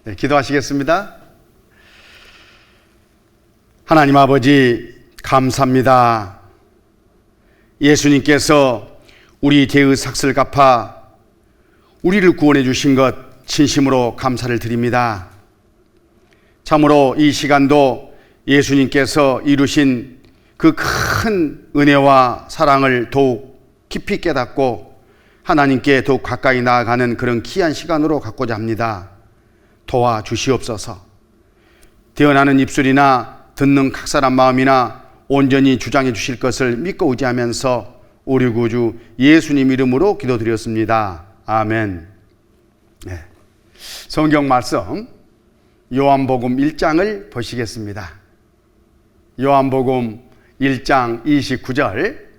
기도하시겠습니다. 하나님 아버지, 감사합니다. 예수님께서 우리 죄의 삭슬 갚아 우리를 구원해 주신 것 진심으로 감사를 드립니다. 참으로 이 시간도 예수님께서 이루신 그 큰 은혜와 사랑을 더욱 깊이 깨닫고 하나님께 더욱 가까이 나아가는 그런 귀한 시간으로 갖고자 합니다. 도와주시옵소서. 대언하는 입술이나 듣는 각사한 마음이나 온전히 주장해 주실 것을 믿고 의지하면서 우리 구주 예수님 이름으로 기도드렸습니다. 아멘. 네. 성경 말씀 요한복음 1장을 보시겠습니다. 요한복음 1장 29절.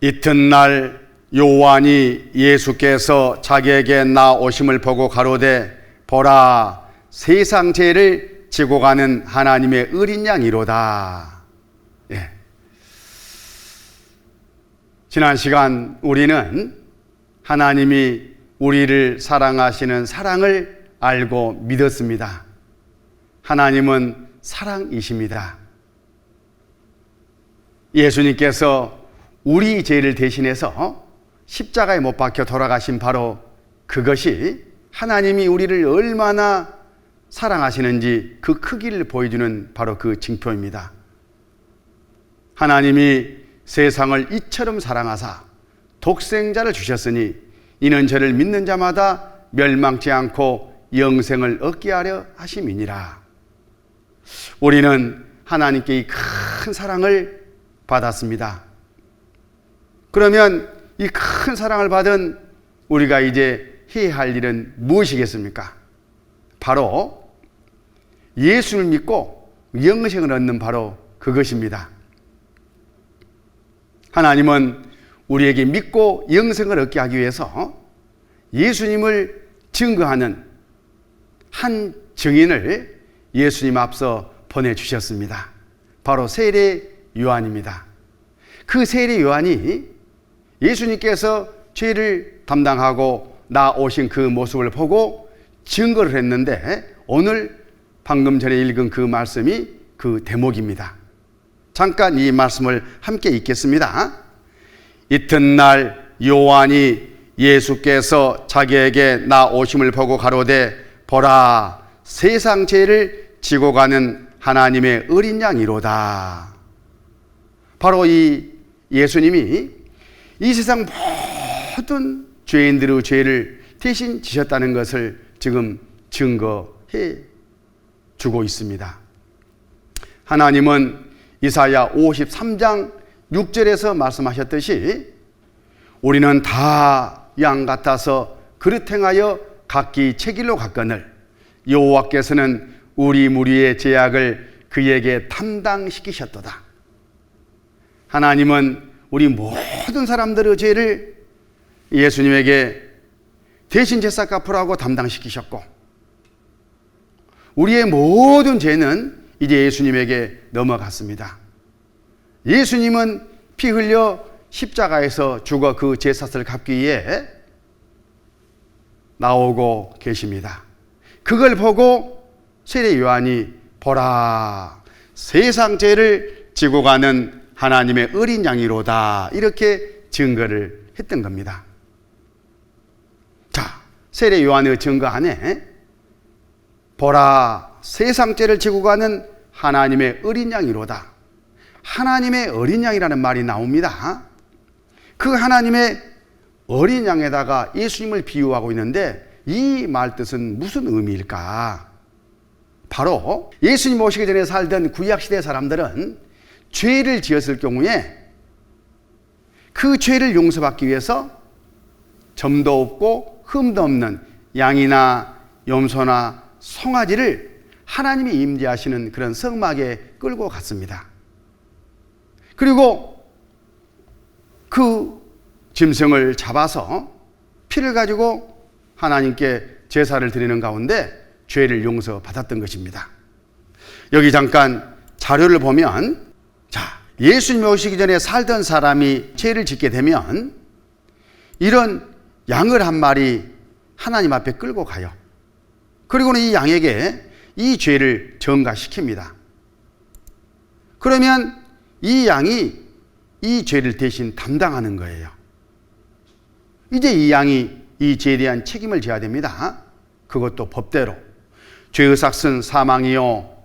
이튿날 요한이 예수께서 자기에게 나오심을 보고 가로되 보라, 세상 죄를 지고 가는 하나님의 어린 양이로다. 예. 지난 시간 우리는 하나님이 우리를 사랑하시는 사랑을 알고 믿었습니다. 하나님은 사랑이십니다. 예수님께서 우리 죄를 대신해서 십자가에 못 박혀 돌아가신 바로 그것이 하나님이 우리를 얼마나 사랑하시는지 그 크기를 보여주는 바로 그 징표입니다. 하나님이 세상을 이처럼 사랑하사 독생자를 주셨으니 이는 저를 믿는 자마다 멸망치 않고 영생을 얻게 하려 하심이니라. 우리는 하나님께 이 큰 사랑을 받았습니다. 그러면 이 큰 사랑을 받은 우리가 이제 해야 할 일은 무엇이겠습니까? 바로 예수를 믿고 영생을 얻는 바로 그것입니다. 하나님은 우리에게 믿고 영생을 얻게 하기 위해서 예수님을 증거하는 한 증인을 예수님 앞서 보내주셨습니다. 바로 세례 요한입니다. 그 세례 요한이 예수님께서 죄를 담당하고 나오신 그 모습을 보고 증거를 했는데 오늘 방금 전에 읽은 그 말씀이 그 대목입니다. 잠깐 이 말씀을 함께 읽겠습니다. 이튿날 요한이 예수께서 자기에게 나오심을 보고 가로되 보라, 세상 죄를 지고 가는 하나님의 어린 양이로다. 바로 이 예수님이 이 세상 모든 죄인들의 죄를 대신 지셨다는 것을 지금 증거해 주고 있습니다. 하나님은 이사야 53장 6절에서 말씀하셨듯이 우리는 다 양 같아서 그릇 행하여 각기 제 길로 갔거늘 여호와께서는 우리 무리의 죄악을 그에게 담당시키셨도다. 하나님은 우리 모든 사람들의 죄를 예수님에게 대신 제사 갚으라고 담당시키셨고 우리의 모든 죄는 이제 예수님에게 넘어갔습니다. 예수님은 피 흘려 십자가에서 죽어 그 제사를 갚기 위해 나오고 계십니다. 그걸 보고 세례 요한이 보라, 세상 죄를 지고 가는 하나님의 어린 양이로다, 이렇게 증거를 했던 겁니다. 자, 세례 요한의 증거 안에 보라, 세상 죄를 지고 가는 하나님의 어린 양이로다, 하나님의 어린 양이라는 말이 나옵니다. 그 하나님의 어린 양에다가 예수님을 비유하고 있는데 이 말 뜻은 무슨 의미일까? 바로 예수님 오시기 전에 살던 구약시대 사람들은 죄를 지었을 경우에 그 죄를 용서받기 위해서 점도 없고 흠도 없는 양이나 염소나 송아지를 하나님이 임재하시는 그런 성막에 끌고 갔습니다. 그리고 그 짐승을 잡아서 피를 가지고 하나님께 제사를 드리는 가운데 죄를 용서받았던 것입니다. 여기 잠깐 자료를 보면, 자, 예수님이 오시기 전에 살던 사람이 죄를 짓게 되면 이런 양을 한 마리 하나님 앞에 끌고 가요. 그리고는 이 양에게 이 죄를 전가시킵니다. 그러면 이 양이 이 죄를 대신 담당하는 거예요. 이제 이 양이 이 죄에 대한 책임을 져야 됩니다. 그것도 법대로. 죄의 삭은 사망이요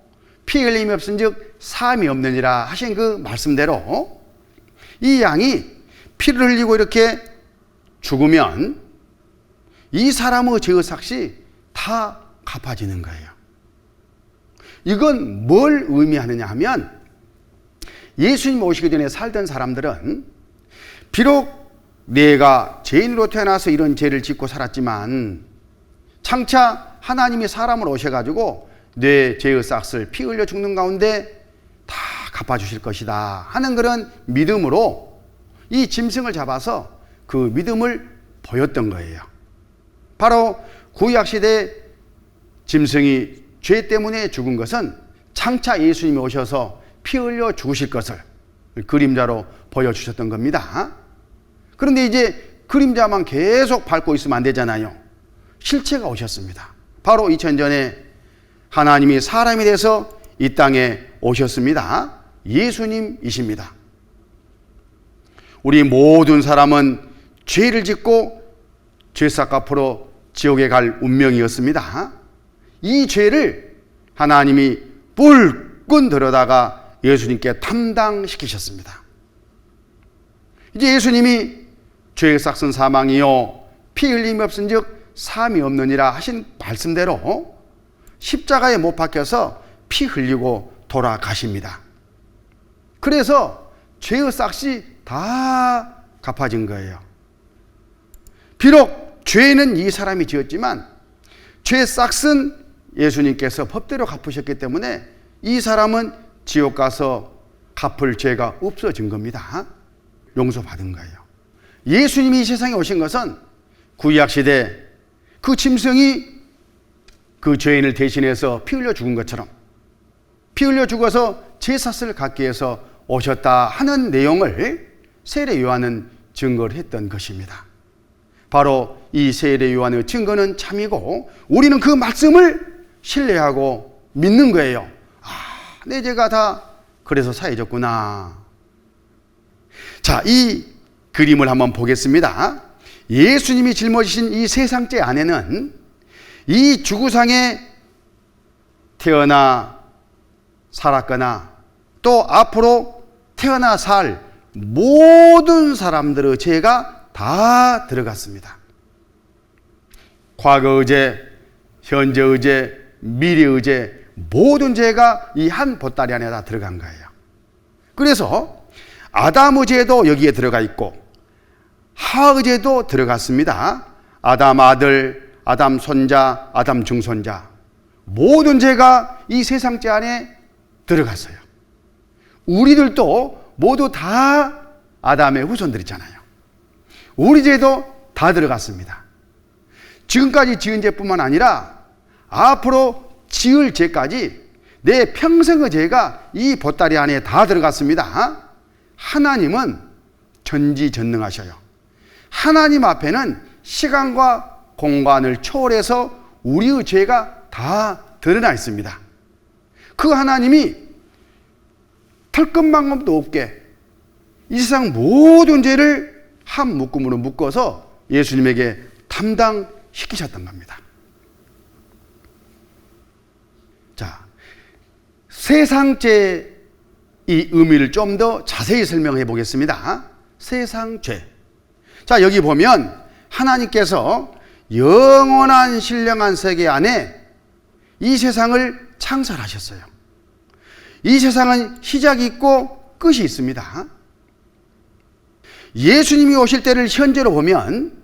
피 흘림이 없은즉 사함이 없느니라 하신 그 말씀대로 이 양이 피를 흘리고 이렇게 죽으면 이 사람의 죄의 삭이 다 갚아지는 거예요. 이건 뭘 의미하느냐 하면 예수님 오시기 전에 살던 사람들은 비록 내가 죄인으로 태어나서 이런 죄를 짓고 살았지만 장차 하나님이 사람으로 오셔가지고 내 죄의 삭을 피 흘려 죽는 가운데 다 갚아주실 것이다 하는 그런 믿음으로 이 짐승을 잡아서 그 믿음을 보였던 거예요. 바로 구약시대 짐승이 죄 때문에 죽은 것은 장차 예수님이 오셔서 피 흘려 죽으실 것을 그림자로 보여주셨던 겁니다. 그런데 이제 그림자만 계속 밟고 있으면 안 되잖아요. 실체가 오셨습니다. 바로 2000년 전에 하나님이 사람이 돼서 이 땅에 오셨습니다. 예수님이십니다. 우리 모든 사람은 죄를 짓고 죄삭 앞으로 지옥에 갈 운명이었습니다. 이 죄를 하나님이 불끈 들여다가 예수님께 담당시키셨습니다. 이제 예수님이 죄의 삭은 사망이요 피 흘림이 없은즉 사함이 없느니라 하신 말씀대로 십자가에 못 박혀서 피 흘리고 돌아가십니다. 그래서 죄의 삭이 다 갚아진 거예요. 비록 죄는 이 사람이 지었지만 죄의 삭은 예수님께서 법대로 갚으셨기 때문에 이 사람은 지옥 가서 갚을 죄가 없어진 겁니다. 용서받은 거예요. 예수님이 이 세상에 오신 것은 구약시대 그 짐승이 그 죄인을 대신해서 피 흘려 죽은 것처럼 피 흘려 죽어서 제사슬을 갖기 위해서 오셨다 하는 내용을 세례 요한은 증거를 했던 것입니다. 바로 이 세례 요한의 증거는 참이고 우리는 그 말씀을 신뢰하고 믿는 거예요. 내 죄가 다 그래서 사해졌구나. 자, 이 그림을 한번 보겠습니다. 예수님이 짊어지신 이 세상죄 안에는 이 주구상에 태어나 살았거나 또 앞으로 태어나 살 모든 사람들의 죄가 다 들어갔습니다. 과거의 죄, 현재의 죄, 미래의 죄 모든 죄가 이 한 보따리 안에 다 들어간 거예요. 그래서 아담의 죄도 여기에 들어가 있고 하의 죄도 들어갔습니다. 아담 아들, 아담 손자, 아담 증손자 모든 죄가 이 세상죄 안에 들어갔어요. 우리들도 모두 다 아담의 후손들이잖아요. 우리 죄도 다 들어갔습니다. 지금까지 지은 죄뿐만 아니라 앞으로 지을 죄까지 내 평생의 죄가 이 보따리 안에 다 들어갔습니다. 하나님은 전지전능하셔요. 하나님 앞에는 시간과 공간을 초월해서 우리의 죄가 다 드러나 있습니다. 그 하나님이 털끝만큼도 없게 이 세상 모든 죄를 한 묶음으로 묶어서 예수님에게 담당시키셨던 겁니다. 자, 세상죄 이 의미를 좀 더 자세히 설명해 보겠습니다. 세상죄. 자, 여기 보면 하나님께서 영원한 신령한 세계 안에 이 세상을 창설하셨어요. 이 세상은 시작이 있고 끝이 있습니다. 예수님이 오실 때를 현재로 보면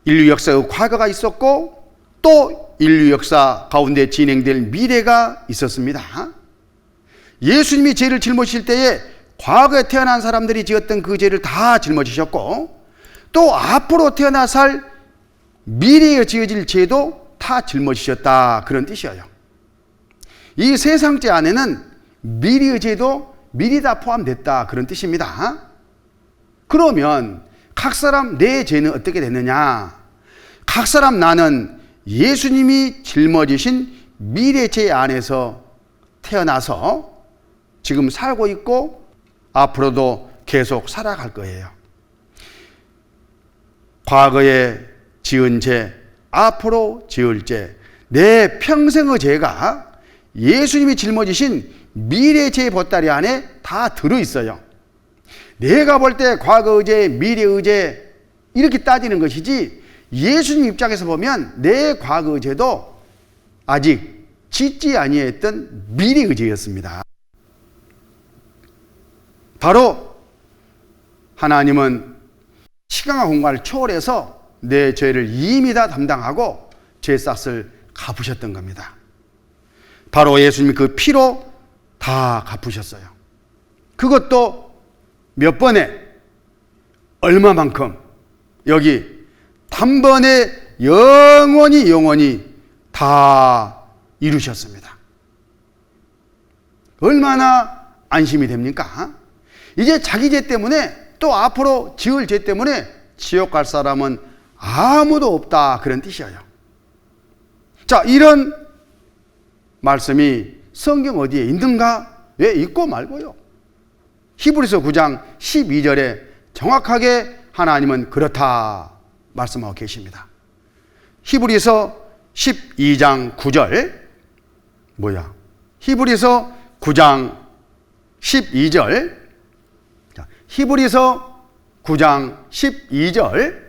인류 역사의 과거가 있었고 또 인류 역사 가운데 진행될 미래가 있었습니다. 예수님이 죄를 짊어지실 때에 과거에 태어난 사람들이 지었던 그 죄를 다 짊어지셨고 또 앞으로 태어나 살 미래에 지어질 죄도 다 짊어지셨다 그런 뜻이에요. 이 세상죄 안에는 미래의 죄도 미리 다 포함됐다 그런 뜻입니다. 그러면 각 사람 내 죄는 어떻게 됐느냐? 각 사람 나는 예수님이 짊어지신 미래 죄 안에서 태어나서 지금 살고 있고 앞으로도 계속 살아갈 거예요. 과거에 지은 죄, 앞으로 지을 죄, 내 평생의 죄가 예수님이 짊어지신 미래 죄 보따리 안에 다 들어있어요. 내가 볼 때 과거의 죄, 미래의 죄 이렇게 따지는 것이지, 예수님 입장에서 보면 내 과거의 죄도 아직 짓지 아니했던 미래의 죄였습니다. 바로 하나님은 시간과 공간을 초월해서 내 죄를 이미 다 담당하고 죄값을 갚으셨던 겁니다. 바로 예수님이 그 피로 다 갚으셨어요. 그것도 몇 번에 얼마만큼, 여기 단번에 영원히 다 이루셨습니다. 얼마나 안심이 됩니까? 이제 자기 죄 때문에 또 앞으로 지을 죄 때문에 지옥 갈 사람은 아무도 없다, 그런 뜻이에요. 자, 이런 말씀이 성경 어디에 있는가? 왜 있고 말고요. 히브리서 9장 12절에 정확하게 하나님은 그렇다 말씀하고 계십니다. 히브리서 12장 9절 히브리서 9장 12절 히브리서 9장 12절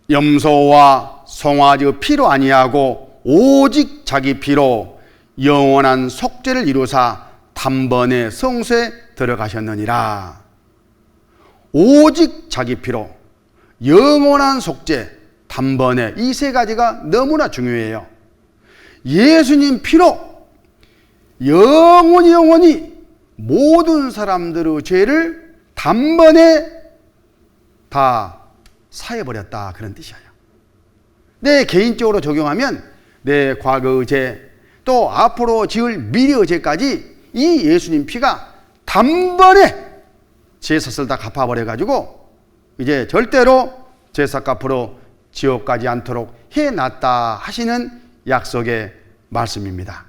염소와 송아지의 피로 아니하고 오직 자기 피로 영원한 속죄를 이루사 단번에 성소에 들어가셨느니라. 오직 자기 피로 영원한 속죄, 단번에, 이 세 가지가 너무나 중요해요. 예수님 피로 영원히 모든 사람들의 죄를 단번에 다 사해버렸다, 그런 뜻이에요. 내 개인적으로 적용하면 내 과거의 죄, 또 앞으로 지을 미래의 죄까지 이 예수님 피가 단번에 죄값을 다 갚아버려가지고 이제 절대로 죄값 갚으러 지옥 가지 않도록 해놨다 하시는 약속의 말씀입니다.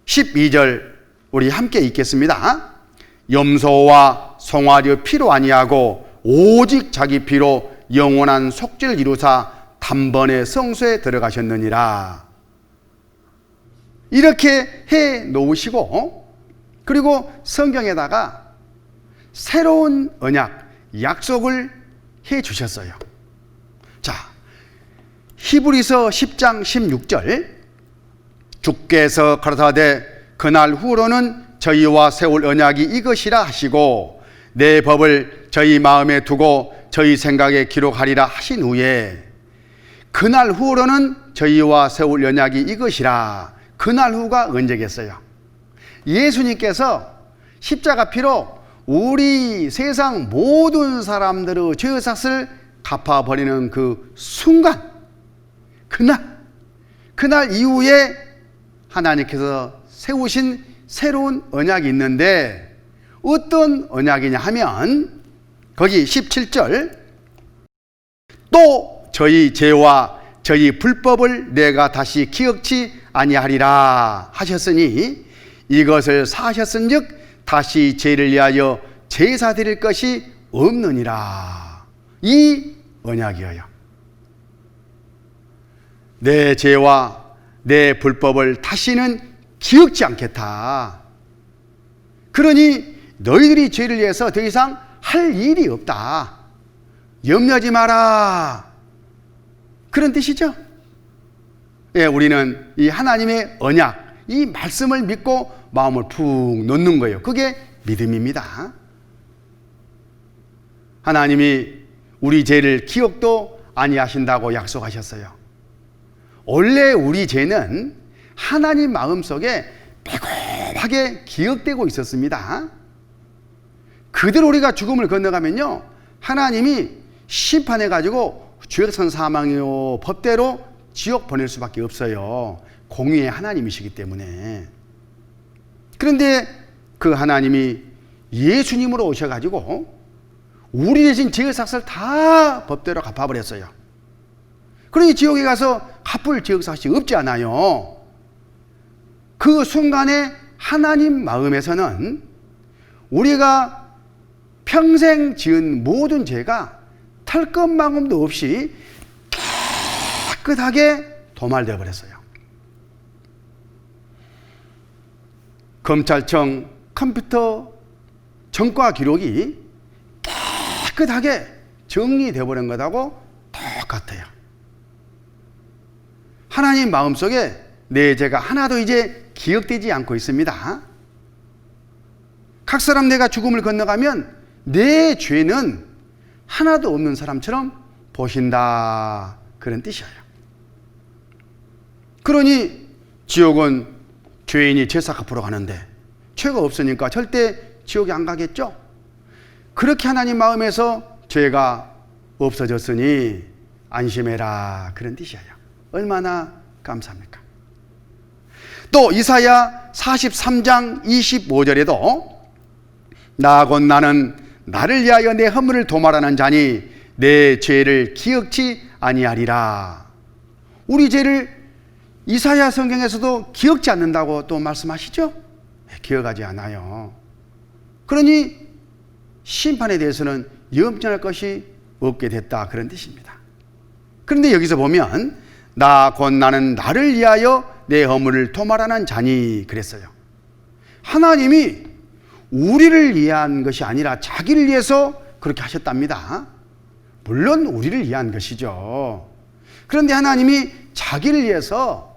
12절 우리 함께 읽겠습니다. 염소와 송아지의 피로 아니하고 오직 자기 피로 영원한 속죄를 이루사 단번에 성소에 들어가셨느니라. 이렇게 해 놓으시고, 그리고 성경에다가 새로운 언약, 약속을 해 주셨어요. 자, 히브리서 10장 16절 주께서 가라사대 그날 후로는 저희와 세울 언약이 이것이라 하시고 내 법을 저희 마음에 두고 저희 생각에 기록하리라 하신 후에, 그날 후로는 저희와 세울 언약이 이것이라. 그날 후가 언제겠어요? 예수님께서 십자가 피로 우리 세상 모든 사람들의 죄값을 갚아버리는 그 순간, 그날 이후에 하나님께서 세우신 새로운 언약이 있는데, 어떤 언약이냐 하면 거기 17절 또 저희 죄와 저희 불법을 내가 다시 기억치 아니하리라 하셨으니 이것을 사하셨은즉 다시 죄를 위하여 제사 드릴 것이 없느니라. 이 언약이에요. 내 죄와 내 불법을 다시는 기억지 않겠다. 그러니 너희들이 죄를 위해서 더 이상 할 일이 없다. 염려하지 마라. 그런 뜻이죠. 예, 우리는 이 하나님의 언약, 이 말씀을 믿고 마음을 푹 놓는 거예요. 그게 믿음입니다. 하나님이 우리 죄를 기억도 아니하신다고 약속하셨어요. 원래 우리 죄는 하나님 마음속에 매콤하게 기억되고 있었습니다. 그대로 우리가 죽음을 건너가면요, 하나님이 심판해가지고 죄악선 사망이요 법대로 지옥 보낼 수밖에 없어요. 공의의 하나님이시기 때문에. 그런데 그 하나님이 예수님으로 오셔가지고 우리 대신 죄의 삭을 다 법대로 갚아버렸어요. 그러니 지옥에 가서 갚을 죄의 삭이 없지 않아요. 그 순간에 하나님 마음에서는 우리가 평생 지은 모든 죄가 털끝만큼도 없이 깨끗하게 도말되어 버렸어요. 검찰청 컴퓨터 전과 기록이 깨끗하게 정리되어 버린 것하고 똑같아요. 하나님 마음속에 내 죄가 하나도 이제 기억되지 않고 있습니다. 각 사람 내가 죽음을 건너가면 내 죄는 하나도 없는 사람처럼 보신다, 그런 뜻이에요. 그러니 지옥은 죄인이 죄삭 앞으로 가는데 죄가 없으니까 절대 지옥에 안 가겠죠. 그렇게 하나님 마음에서 죄가 없어졌으니 안심해라, 그런 뜻이에요. 얼마나 감사합니까? 또 이사야 43장 25절에도 나 곧 나는 나를 위하여 내 허물을 도말하는 자니 내 죄를 기억치 아니하리라. 우리 죄를 이사야 성경에서도 기억지 않는다고 또 말씀하시죠? 기억하지 않아요. 그러니 심판에 대해서는 염려할 것이 없게 됐다, 그런 뜻입니다. 그런데 여기서 보면 나 곧 나는 나를 위하여 내 허물을 도말하는 자니 그랬어요. 하나님이 우리를 위한 것이 아니라 자기를 위해서 그렇게 하셨답니다. 물론 우리를 위한 것이죠. 그런데 하나님이 자기를 위해서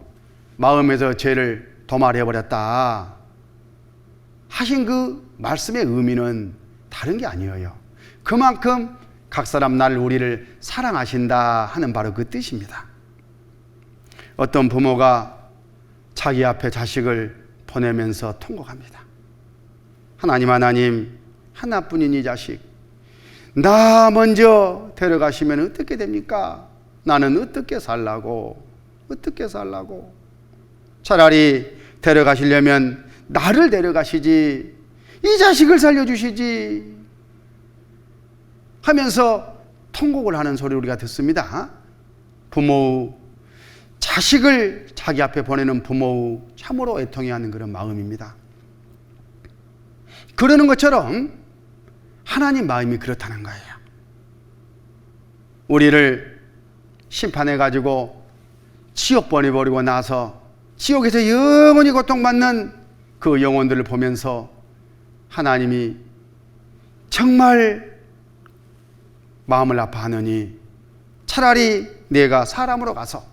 마음에서 죄를 도말해버렸다 하신 그 말씀의 의미는 다른 게 아니에요. 그만큼 각 사람 나를 우리를 사랑하신다 하는 바로 그 뜻입니다. 어떤 부모가 자기 앞에 자식을 보내면서 통곡합니다. 하나님 하나뿐인 이 자식 나 먼저 데려가시면 어떻게 됩니까? 나는 어떻게 살라고 차라리 데려가시려면 나를 데려가시지 이 자식을 살려주시지 하면서 통곡을 하는 소리를 우리가 듣습니다. 부모의 자식을 자기 앞에 보내는 부모의 참으로 애통해야 하는 그런 마음입니다. 그러는 것처럼 하나님 마음이 그렇다는 거예요. 우리를 심판해가지고 지옥 보내버리고 나서 지옥에서 영원히 고통받는 그 영혼들을 보면서 하나님이 정말 마음을 아파하느니 차라리 내가 사람으로 가서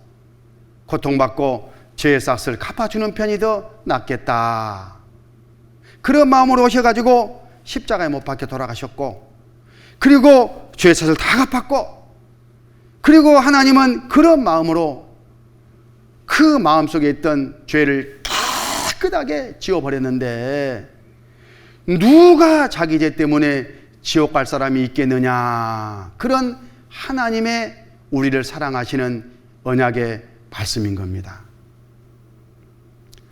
고통받고 죄의 삭을 갚아주는 편이 더 낫겠다. 그런 마음으로 오셔가지고 십자가에 못 박혀 돌아가셨고 그리고 죄의 삭을 다 갚았고 그리고 하나님은 그런 마음으로 그 마음속에 있던 죄를 깨끗하게 지워버렸는데 누가 자기 죄 때문에 지옥 갈 사람이 있겠느냐. 그런 하나님의 우리를 사랑하시는 언약의 말씀인 겁니다.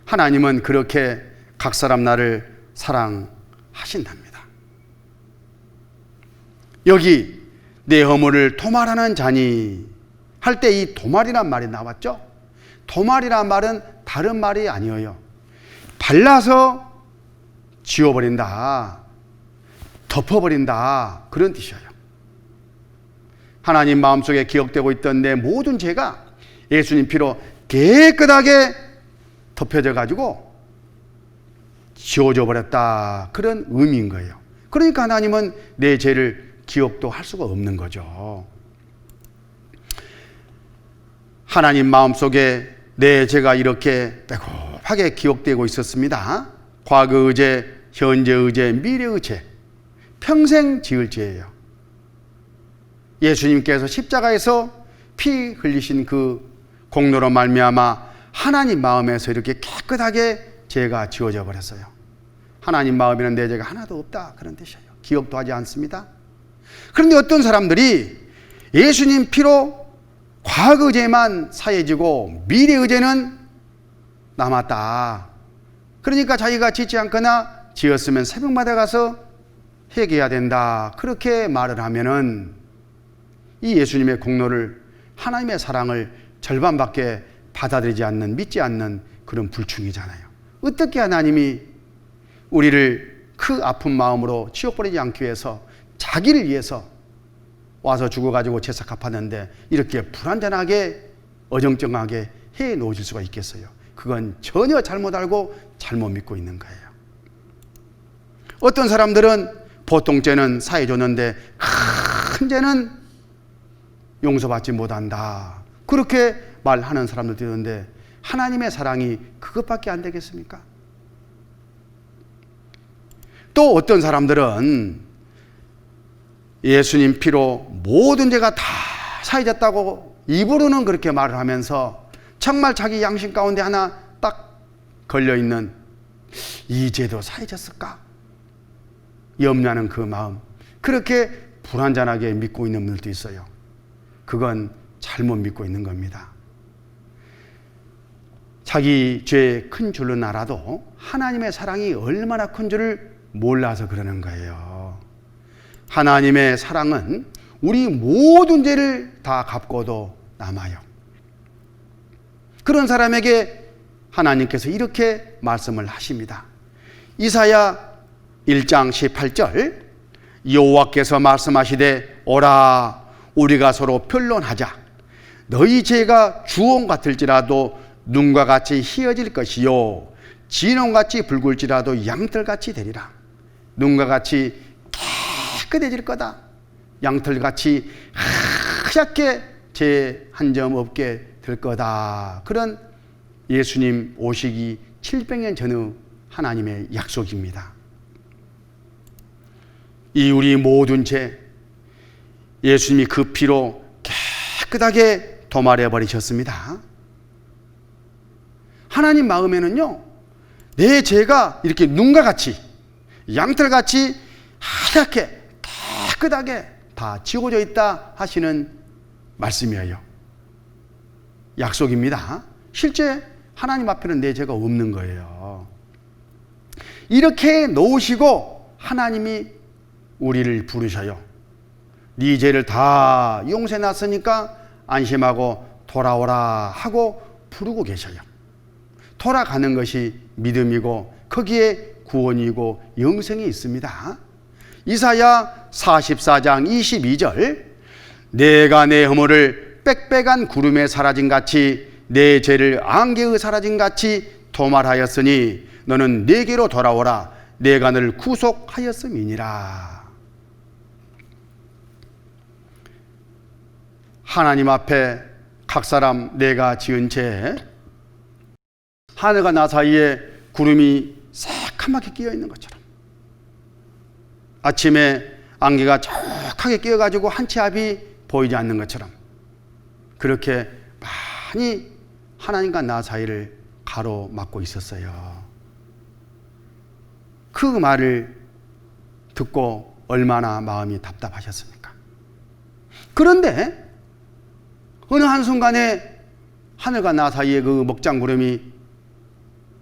하나님은 그렇게 각 사람 나를 사랑하신답니다. 여기 내 허물을 도말하는 자니 할 때 이 도말이란 말이 나왔죠. 도말이란 말은 다른 말이 아니에요. 발라서 지워버린다, 덮어버린다, 그런 뜻이에요. 하나님 마음속에 기억되고 있던 내 모든 죄가 예수님 피로 깨끗하게 덮여져 가지고 지워져 버렸다, 그런 의미인 거예요. 그러니까 하나님은 내 죄를 기억도 할 수가 없는 거죠. 하나님 마음속에 내 죄가 이렇게 빼곡하게 기억되고 있었습니다. 과거의 죄, 현재의 죄, 미래의 죄, 평생 지을 죄예요. 예수님께서 십자가에서 피 흘리신 그 공로로 말미암아 하나님 마음에서 이렇게 깨끗하게 죄가 지워져 버렸어요. 하나님 마음에는 내 죄가 하나도 없다, 그런 뜻이에요. 기억도 하지 않습니다. 그런데 어떤 사람들이 예수님 피로 과거 죄만 사해지고 미래의 죄는 남았다. 그러니까 자기가 짓지 않거나 지었으면 새벽마다 가서 회개해야 된다, 그렇게 말을 하면은 이 예수님의 공로를, 하나님의 사랑을 절반밖에 받아들이지 않는, 믿지 않는 그런 불충이잖아요. 어떻게 하나님이 우리를 그 아픈 마음으로 지옥 보내지 않기 위해서 자기를 위해서 와서 죽어가지고 제사 갚았는데 이렇게 불완전하게 어정쩡하게 해 놓으실 수가 있겠어요? 그건 전혀 잘못 알고 잘못 믿고 있는 거예요. 어떤 사람들은 보통 죄는 사해 줬는데 큰 죄는 용서받지 못한다, 그렇게 말하는 사람들도 있는데 하나님의 사랑이 그것밖에 안 되겠습니까? 또 어떤 사람들은 예수님 피로 모든 죄가 다 사해졌다고 입으로는 그렇게 말을 하면서 정말 자기 양심 가운데 하나 딱 걸려있는 이 죄도 사해졌을까? 염려하는 그 마음, 그렇게 불완전하게 믿고 있는 분들도 있어요. 그건 잘못 믿고 있는 겁니다. 자기 죄 큰 줄은 알아도 하나님의 사랑이 얼마나 큰 줄을 몰라서 그러는 거예요. 하나님의 사랑은 우리 모든 죄를 다 갚고도 남아요. 그런 사람에게 하나님께서 이렇게 말씀을 하십니다. 이사야 1장 18절, 여호와께서 말씀하시되 오라, 우리가 서로 변론하자. 너희 죄가 주홍 같을지라도 눈과 같이 희어질 것이요 진홍같이 붉을지라도 양털같이 되리라. 눈과 같이 깨끗해질 거다. 양털같이 하얗게 죄 한 점 없게 될 거다. 그런 예수님 오시기 700년 전의 하나님의 약속입니다. 이 우리 모든 죄 예수님이 그 피로 깨끗하게 도말해 버리셨습니다. 하나님 마음에는요, 내 죄가 이렇게 눈과 같이 양털같이 하얗게 깨끗하게 다 지워져 있다 하시는 말씀이에요. 약속입니다. 실제 하나님 앞에는 내 죄가 없는 거예요. 이렇게 놓으시고 하나님이 우리를 부르셔요. 네 죄를 다 용서해 놨으니까 안심하고 돌아오라 하고 부르고 계셔요. 돌아가는 것이 믿음이고 거기에 구원이고 영생이 있습니다. 이사야 44장 22절, 내가 내 허물을 빽빽한 구름에 사라진 같이 내 죄를 안개의 사라진 같이 도말하였으니 너는 내게로 돌아오라, 내가 너를 구속하였음이니라. 하나님 앞에 각 사람 내가 지은 죄, 하늘과 나 사이에 구름이 새카맣게 끼어 있는 것처럼, 아침에 안개가 촉하게 끼어가지고 한 치 앞이 보이지 않는 것처럼, 그렇게 많이 하나님과 나 사이를 가로막고 있었어요. 그 말을 듣고 얼마나 마음이 답답하셨습니까? 그런데 어느 한순간에 하늘과 나 사이에 그 먹장구름이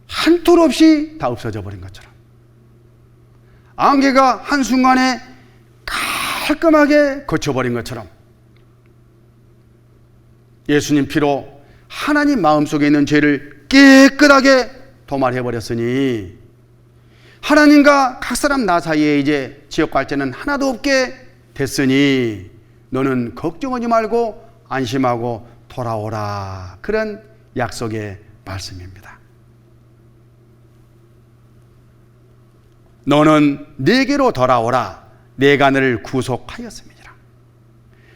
한 톨 없이 다 없어져 버린 것처럼, 안개가 한순간에 깔끔하게 거쳐버린 것처럼, 예수님 피로 하나님 마음속에 있는 죄를 깨끗하게 도말해버렸으니 하나님과 각 사람 나 사이에 이제 지옥 갈 죄는 하나도 없게 됐으니 너는 걱정하지 말고 안심하고 돌아오라. 그런 약속의 말씀입니다. 너는 내게로 돌아오라, 내가 너를 구속하였음이니라.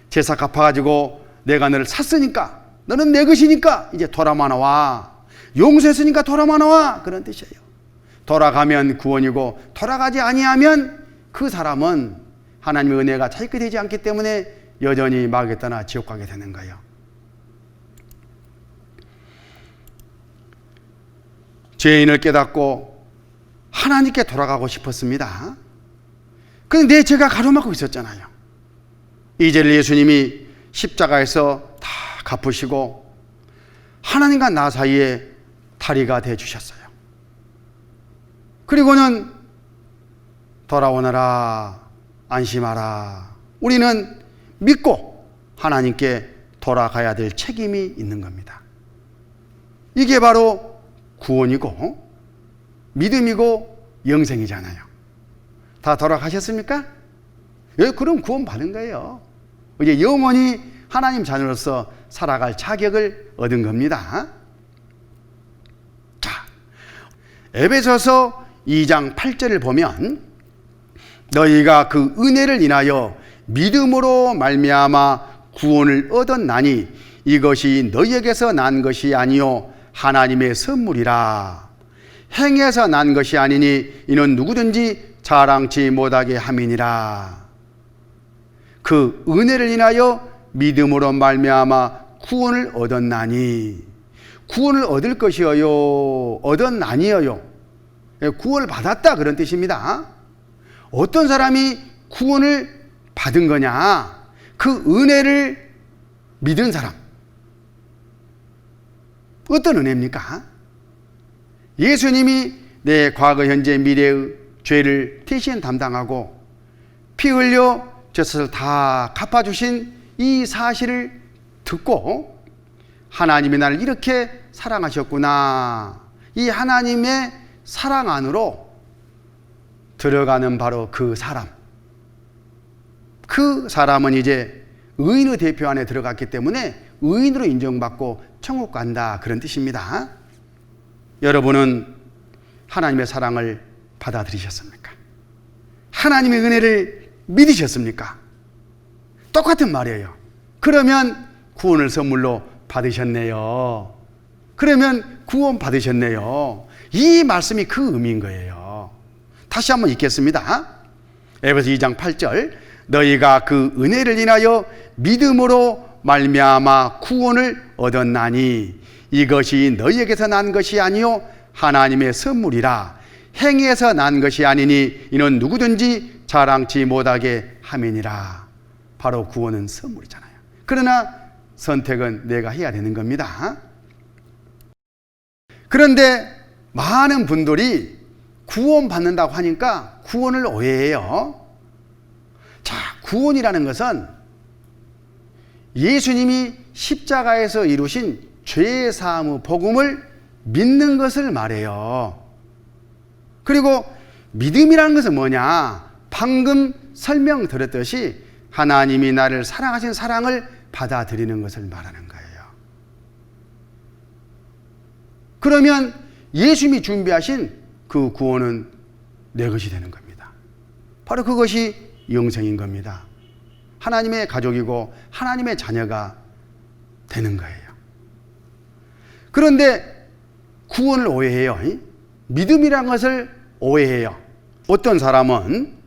제사 갚아가지고 내가 너를 샀으니까, 너는 내 것이니까 이제 돌아만 와. 용서했으니까 돌아만 와. 그런 뜻이에요. 돌아가면 구원이고 돌아가지 아니하면 그 사람은 하나님의 은혜가 자기 되지 않기 때문에 여전히 마귀에 떠나 지옥 가게 되는 거예요. 죄인을 깨닫고 하나님께 돌아가고 싶었습니다. 근데 내 죄가 가로막고 있었잖아요. 이 죄를 예수님이 십자가에서 다 갚으시고 하나님과 나 사이에 다리가 되어 주셨어요. 그리고는 돌아오너라, 안심하라. 우리는 믿고 하나님께 돌아가야 될 책임이 있는 겁니다. 이게 바로 구원이고 믿음이고 영생이잖아요. 다 돌아가셨습니까? 예, 그럼 구원 받은 거예요. 이제 영원히 하나님 자녀로서 살아갈 자격을 얻은 겁니다. 자, 에베소서 2장 8절을 보면 너희가 그 은혜를 인하여 믿음으로 말미암아 구원을 얻었나니 이것이 너희에게서 난 것이 아니요 하나님의 선물이라. 행해서 난 것이 아니니 이는 누구든지 자랑치 못하게 함이니라. 그 은혜를 인하여 믿음으로 말미암아 구원을 얻었나니, 구원을 얻을 것이어요 얻었나니여요. 구원을 받았다 그런 뜻입니다. 어떤 사람이 구원을 받은 거냐? 그 은혜를 믿은 사람. 어떤 은혜입니까? 예수님이 내 과거 현재 미래의 죄를 대신 담당하고 피 흘려 제 것을 다 갚아주신 이 사실을 듣고 하나님이 나를 이렇게 사랑하셨구나, 이 하나님의 사랑 안으로 들어가는 바로 그 사람. 그 사람은 이제 의인의 대표 안에 들어갔기 때문에 의인으로 인정받고 천국 간다 그런 뜻입니다. 여러분은 하나님의 사랑을 받아들이셨습니까? 하나님의 은혜를 믿으셨습니까? 똑같은 말이에요. 그러면 구원을 선물로 받으셨네요. 그러면 구원 받으셨네요. 이 말씀이 그 의미인 거예요. 다시 한번 읽겠습니다. 에베소 2장 8절 너희가 그 은혜를 인하여 믿음으로 말미암아 구원을 얻었나니 이것이 너희에게서 난 것이 아니요 하나님의 선물이라. 행위에서 난 것이 아니니 이는 누구든지 자랑치 못하게 함이니라. 바로 구원은 선물이잖아요. 그러나 선택은 내가 해야 되는 겁니다. 그런데 많은 분들이 구원 받는다고 하니까 구원을 오해해요. 자, 구원이라는 것은 예수님이 십자가에서 이루신 죄 사함의 복음을 믿는 것을 말해요. 그리고 믿음이라는 것은 뭐냐? 방금 설명드렸듯이 하나님이 나를 사랑하신 사랑을 받아들이는 것을 말하는 거예요. 그러면 예수님이 준비하신 그 구원은 내 것이 되는 겁니다. 바로 그것이 영생인 겁니다. 하나님의 가족이고 하나님의 자녀가 되는 거예요. 그런데 구원을 오해해요. 믿음이란 것을 오해해요. 어떤 사람은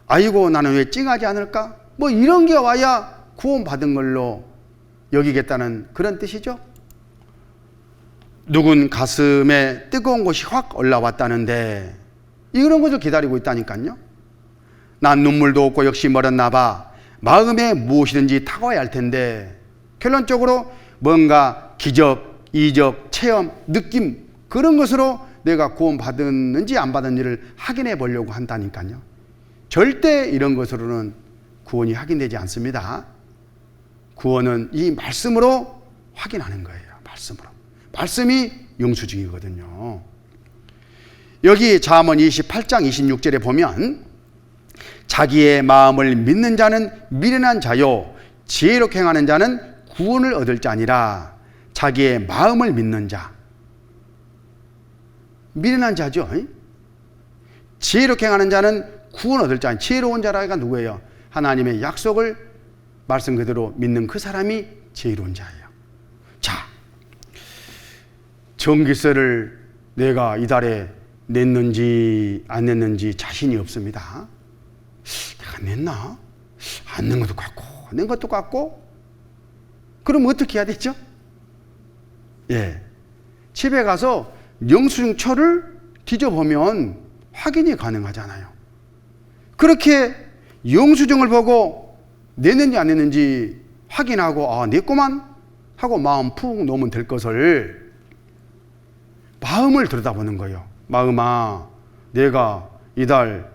아이고 나는 왜 찡하지 않을까? 뭐 이런 게 와야 구원 받은 걸로 여기겠다는 그런 뜻이죠. 누군 가슴에 뜨거운 것이 확 올라왔다는데 이런 것을 기다리고 있다니까요. 난 눈물도 없고 역시 멀었나 봐. 마음에 무엇이든지 타고야 할 텐데 결론적으로 뭔가 기적, 이적, 체험, 느낌 그런 것으로 내가 구원 받았는지 안 받았는지를 확인해 보려고 한다니까요. 절대 이런 것으로는 구원이 확인되지 않습니다. 구원은 이 말씀으로 확인하는 거예요. 말씀으로. 말씀이 영수증이거든요. 여기 잠언 28장 26절에 보면 자기의 마음을 믿는 자는 미련한 자요 지혜롭게 행하는 자는 구원을 얻을 자니라. 자기의 마음을 믿는 자, 미련한 자죠. 지혜롭게 행하는 자는 구원 얻을 자. 지혜로운 자라가 누구예요? 하나님의 약속을 말씀 그대로 믿는 그 사람이 지혜로운 자예요. 자, 전기세를 내가 이달에 냈는지 안 냈는지 자신이 없습니다. 내가 냈나? 안 낸 것도 같고 낸 것도 같고. 그럼 어떻게 해야 되죠? 예, 집에 가서 영수증처를 뒤져보면 확인이 가능하잖아요. 그렇게 영수증을 보고 냈는지 안 냈는지 확인하고 아 냈구만 하고 마음 푹 놓으면 될 것을 마음을 들여다보는 거예요. 마음아, 내가 이달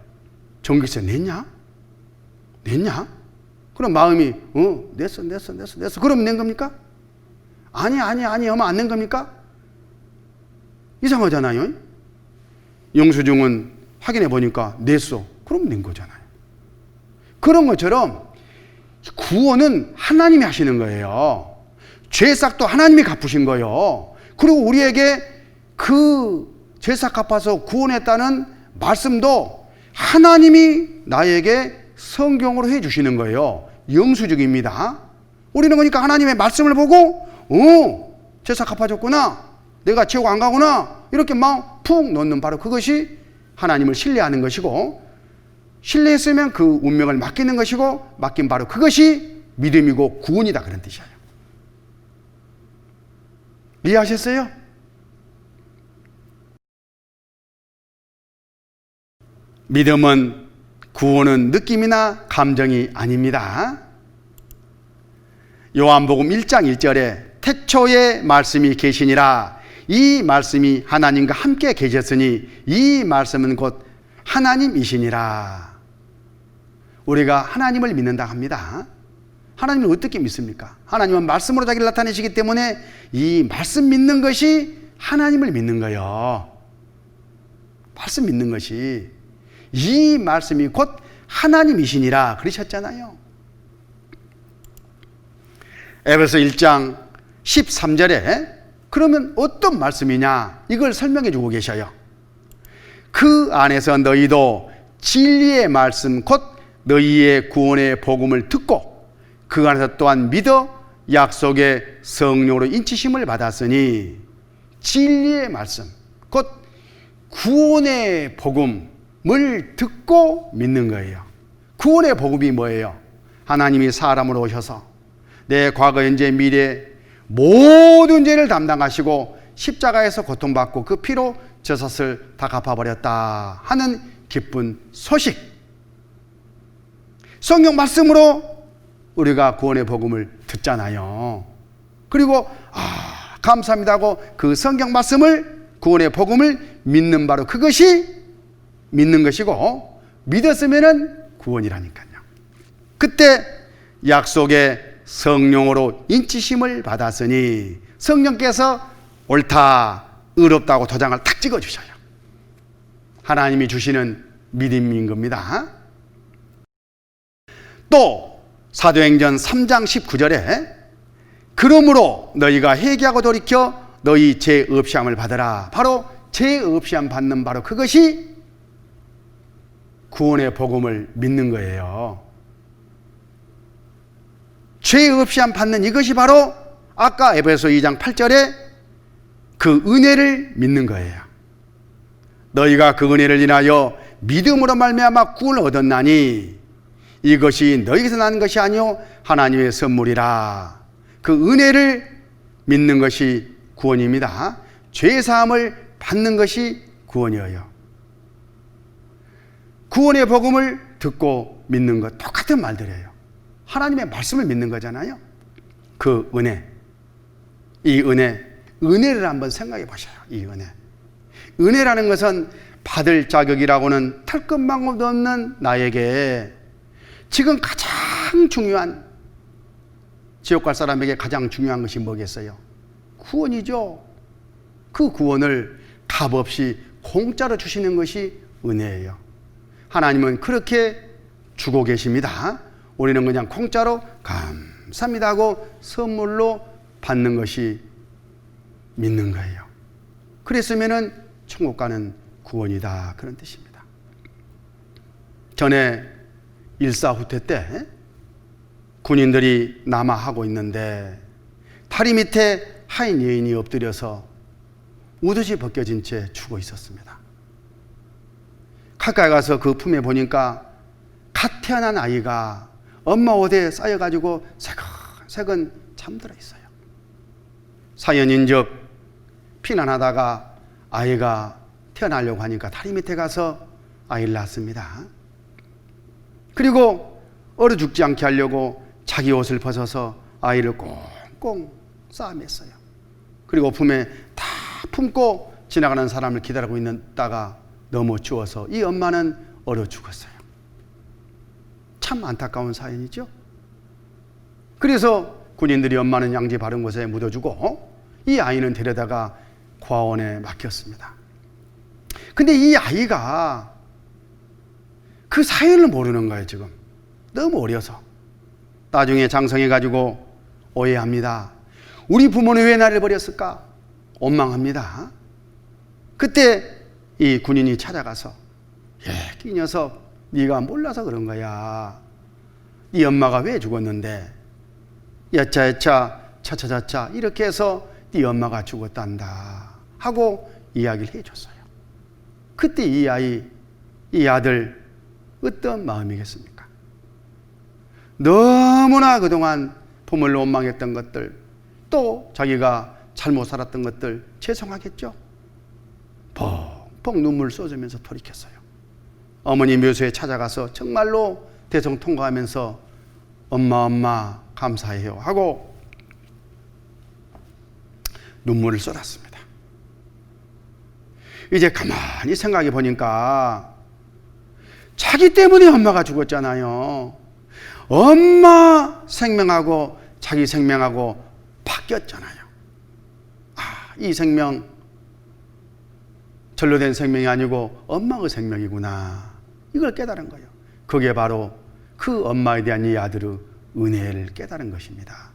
전기세 냈냐? 냈냐? 그럼 마음이 냈어. 그러면 낸 겁니까? 아니 하면 안 낸 겁니까? 이상하잖아요. 영수증은 확인해 보니까 냈어. 그럼 낸 거잖아요. 그런 것처럼 구원은 하나님이 하시는 거예요. 죄싹도 하나님이 갚으신 거예요. 그리고 우리에게 그 죄싹 갚아서 구원했다는 말씀도 하나님이 나에게 성경으로 해주시는 거예요. 영수증입니다. 우리는 그러니까 하나님의 말씀을 보고 죄싹 갚아줬구나, 내가 지옥 안 가구나, 이렇게 마음 푹 놓는 바로 그것이 하나님을 신뢰하는 것이고, 신뢰했으면 그 운명을 맡기는 것이고, 맡긴 바로 그것이 믿음이고 구원이다, 그런 뜻이에요. 이해하셨어요? 믿음은, 구원은 느낌이나 감정이 아닙니다. 요한복음 1장 1절에 태초에 말씀이 계시니라, 이 말씀이 하나님과 함께 계셨으니 이 말씀은 곧 하나님이시니라. 우리가 하나님을 믿는다 합니다. 하나님을 어떻게 믿습니까? 하나님은 말씀으로 자기를 나타내시기 때문에 이 말씀 믿는 것이 하나님을 믿는 거예요. 말씀 믿는 것이, 이 말씀이 곧 하나님이시니라 그러셨잖아요. 에베소 1장 13절에 그러면 어떤 말씀이냐, 이걸 설명해 주고 계셔요. 그 안에서 너희도 진리의 말씀 곧 너희의 구원의 복음을 듣고 그 안에서 또한 믿어 약속의 성령으로 인치심을 받았으니, 진리의 말씀 곧 구원의 복음을 듣고 믿는 거예요. 구원의 복음이 뭐예요? 하나님이 사람으로 오셔서 내 과거, 현재, 미래 모든 죄를 담당하시고 십자가에서 고통받고 그 피로 저 탓을 다 갚아버렸다 하는 기쁜 소식, 성경 말씀으로 우리가 구원의 복음을 듣잖아요. 그리고 감사합니다 하고 그 성경 말씀을, 구원의 복음을 믿는 바로 그것이 믿는 것이고, 믿었으면 구원이라니까요. 그때 약속의 성령으로 인치심을 받았으니, 성령께서 옳다, 의롭다고 도장을 탁 찍어주셔요. 하나님이 주시는 믿음인 겁니다. 또 사도행전 3장 19절에 그러므로 너희가 회개하고 돌이켜 너희 죄 없이함을 받으라. 바로 죄 없이함 받는 바로 그것이 구원의 복음을 믿는 거예요. 죄 없이함 받는 이것이 바로 아까 에베소 2장 8절에 그 은혜를 믿는 거예요. 너희가 그 은혜를 인하여 믿음으로 말미암아 구원을 얻었나니 이것이 너희에게서 난 것이 아니요 하나님의 선물이라. 그 은혜를 믿는 것이 구원입니다. 죄 사함을 받는 것이 구원이에요. 구원의 복음을 듣고 믿는 것 똑같은 말들이에요. 하나님의 말씀을 믿는 거잖아요. 그 은혜, 이 은혜를 한번 생각해 보셔요. 이 은혜라는 것은 받을 자격이라고는 털끝만큼도 없는 나에게 지금 가장 중요한, 지옥 갈 사람에게 가장 중요한 것이 뭐겠어요? 구원이죠. 그 구원을 값없이 공짜로 주시는 것이 은혜예요. 하나님은 그렇게 주고 계십니다. 우리는 그냥 공짜로 감사합니다 하고 선물로 받는 것이 믿는 거예요. 그랬으면은 천국 가는 구원이다, 그런 뜻입니다. 전에 일사후퇴 때 군인들이 남하하고 있는데 다리 밑에 하인 여인이 엎드려서 옷이 벗겨진 채 죽어 있었습니다. 가까이 가서 그 품에 보니까 갓 태어난 아이가 엄마 옷에 쌓여가지고 새근 잠들어 있어요. 사연인즉 피난하다가 아이가 태어나려고 하니까 다리 밑에 가서 아이를 낳습니다. 그리고 얼어 죽지 않게 하려고 자기 옷을 벗어서 아이를 꽁꽁 싸맸어요. 그리고 품에 다 품고 지나가는 사람을 기다리고 있다가 너무 추워서 이 엄마는 얼어 죽었어요. 참 안타까운 사연이죠. 그래서 군인들이 엄마는 양지 바른 곳에 묻어주고 이 아이는 데려다가 고아원에 맡겼습니다. 근데 이 아이가 그 사연을 모르는 거예요. 지금 너무 어려서. 나중에 장성해가지고 오해합니다. 우리 부모는 왜 나를 버렸을까? 원망합니다. 그때 이 군인이 찾아가서 이 녀석 네가 몰라서 그런 거야. 네 엄마가 왜 죽었는데 야차야차 차차차차 이렇게 해서 네 엄마가 죽었단다 하고 이야기를 해줬어요. 그때 이 아이, 이 아들 어떤 마음이겠습니까? 너무나 그동안 부모를 원망했던 것들, 또 자기가 잘못 살았던 것들 죄송하겠죠. 펑펑 눈물 쏟으면서 돌이켰어요. 어머니 묘소에 찾아가서 정말로 대성통곡하면서 엄마 감사해요 하고 눈물을 쏟았습니다. 이제 가만히 생각해 보니까 자기 때문에 엄마가 죽었잖아요. 엄마 생명하고 자기 생명하고 바뀌었잖아요. 이 생명 절로 된 생명이 아니고 엄마의 생명이구나. 이걸 깨달은 거예요. 그게 바로 그 엄마에 대한 이 아들의 은혜를 깨달은 것입니다.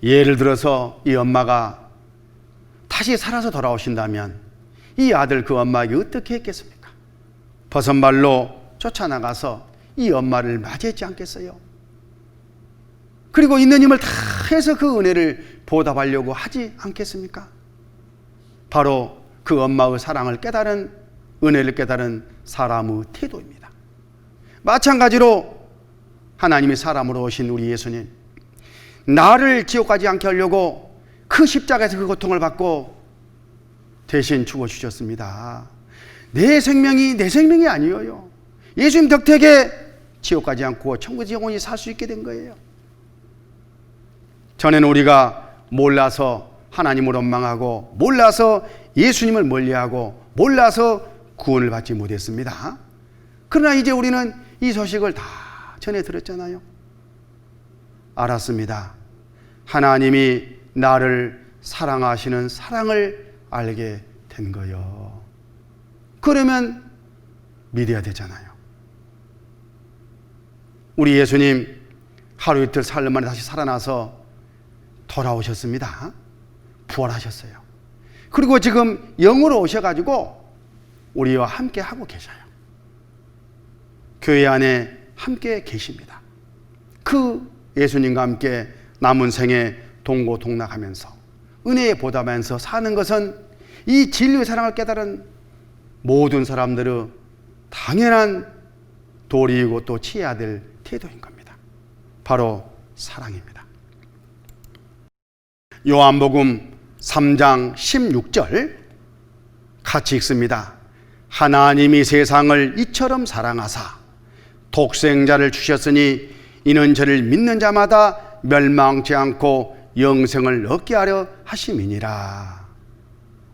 예를 들어서 이 엄마가 다시 살아서 돌아오신다면 이 아들 그 엄마에게 어떻게 했겠습니까? 버선발로 쫓아나가서 이 엄마를 맞이했지 않겠어요? 그리고 있는 힘을 다 해서 그 은혜를 보답하려고 하지 않겠습니까? 바로 그 엄마의 사랑을 깨달은, 은혜를 깨달은 사람의 태도입니다. 마찬가지로 하나님이 사람으로 오신 우리 예수님, 나를 지옥 가지 않게 하려고 그 십자가에서 그 고통을 받고 대신 죽어주셨습니다. 내 생명이 내 생명이 아니에요. 예수님 덕택에 지옥 가지 않고 천국에서 영원히 살 수 있게 된 거예요. 전에는 우리가 몰라서 하나님을 원망하고 몰라서 예수님을 멀리하고 몰라서 구원을 받지 못했습니다. 그러나 이제 우리는 이 소식을 다 전해 들었잖아요. 알았습니다. 하나님이 나를 사랑하시는 사랑을 알게 된 거요. 그러면 믿어야 되잖아요. 우리 예수님 하루 이틀 사흘 만에 다시 살아나서 돌아오셨습니다. 부활하셨어요. 그리고 지금 영으로 오셔가지고 우리와 함께 하고 계셔요. 교회 안에 함께 계십니다. 그 예수님과 함께 남은 생에 동고동락하면서 은혜에 보답하면서 사는 것은 이 진리의 사랑을 깨달은 모든 사람들의 당연한 도리이고 또 취해야 될 태도인 겁니다. 바로 사랑입니다. 요한복음 3장 16절 같이 읽습니다. 하나님이 세상을 이처럼 사랑하사 독생자를 주셨으니 이는 저를 믿는 자마다 멸망치 않고 영생을 얻게 하려 하심이니라.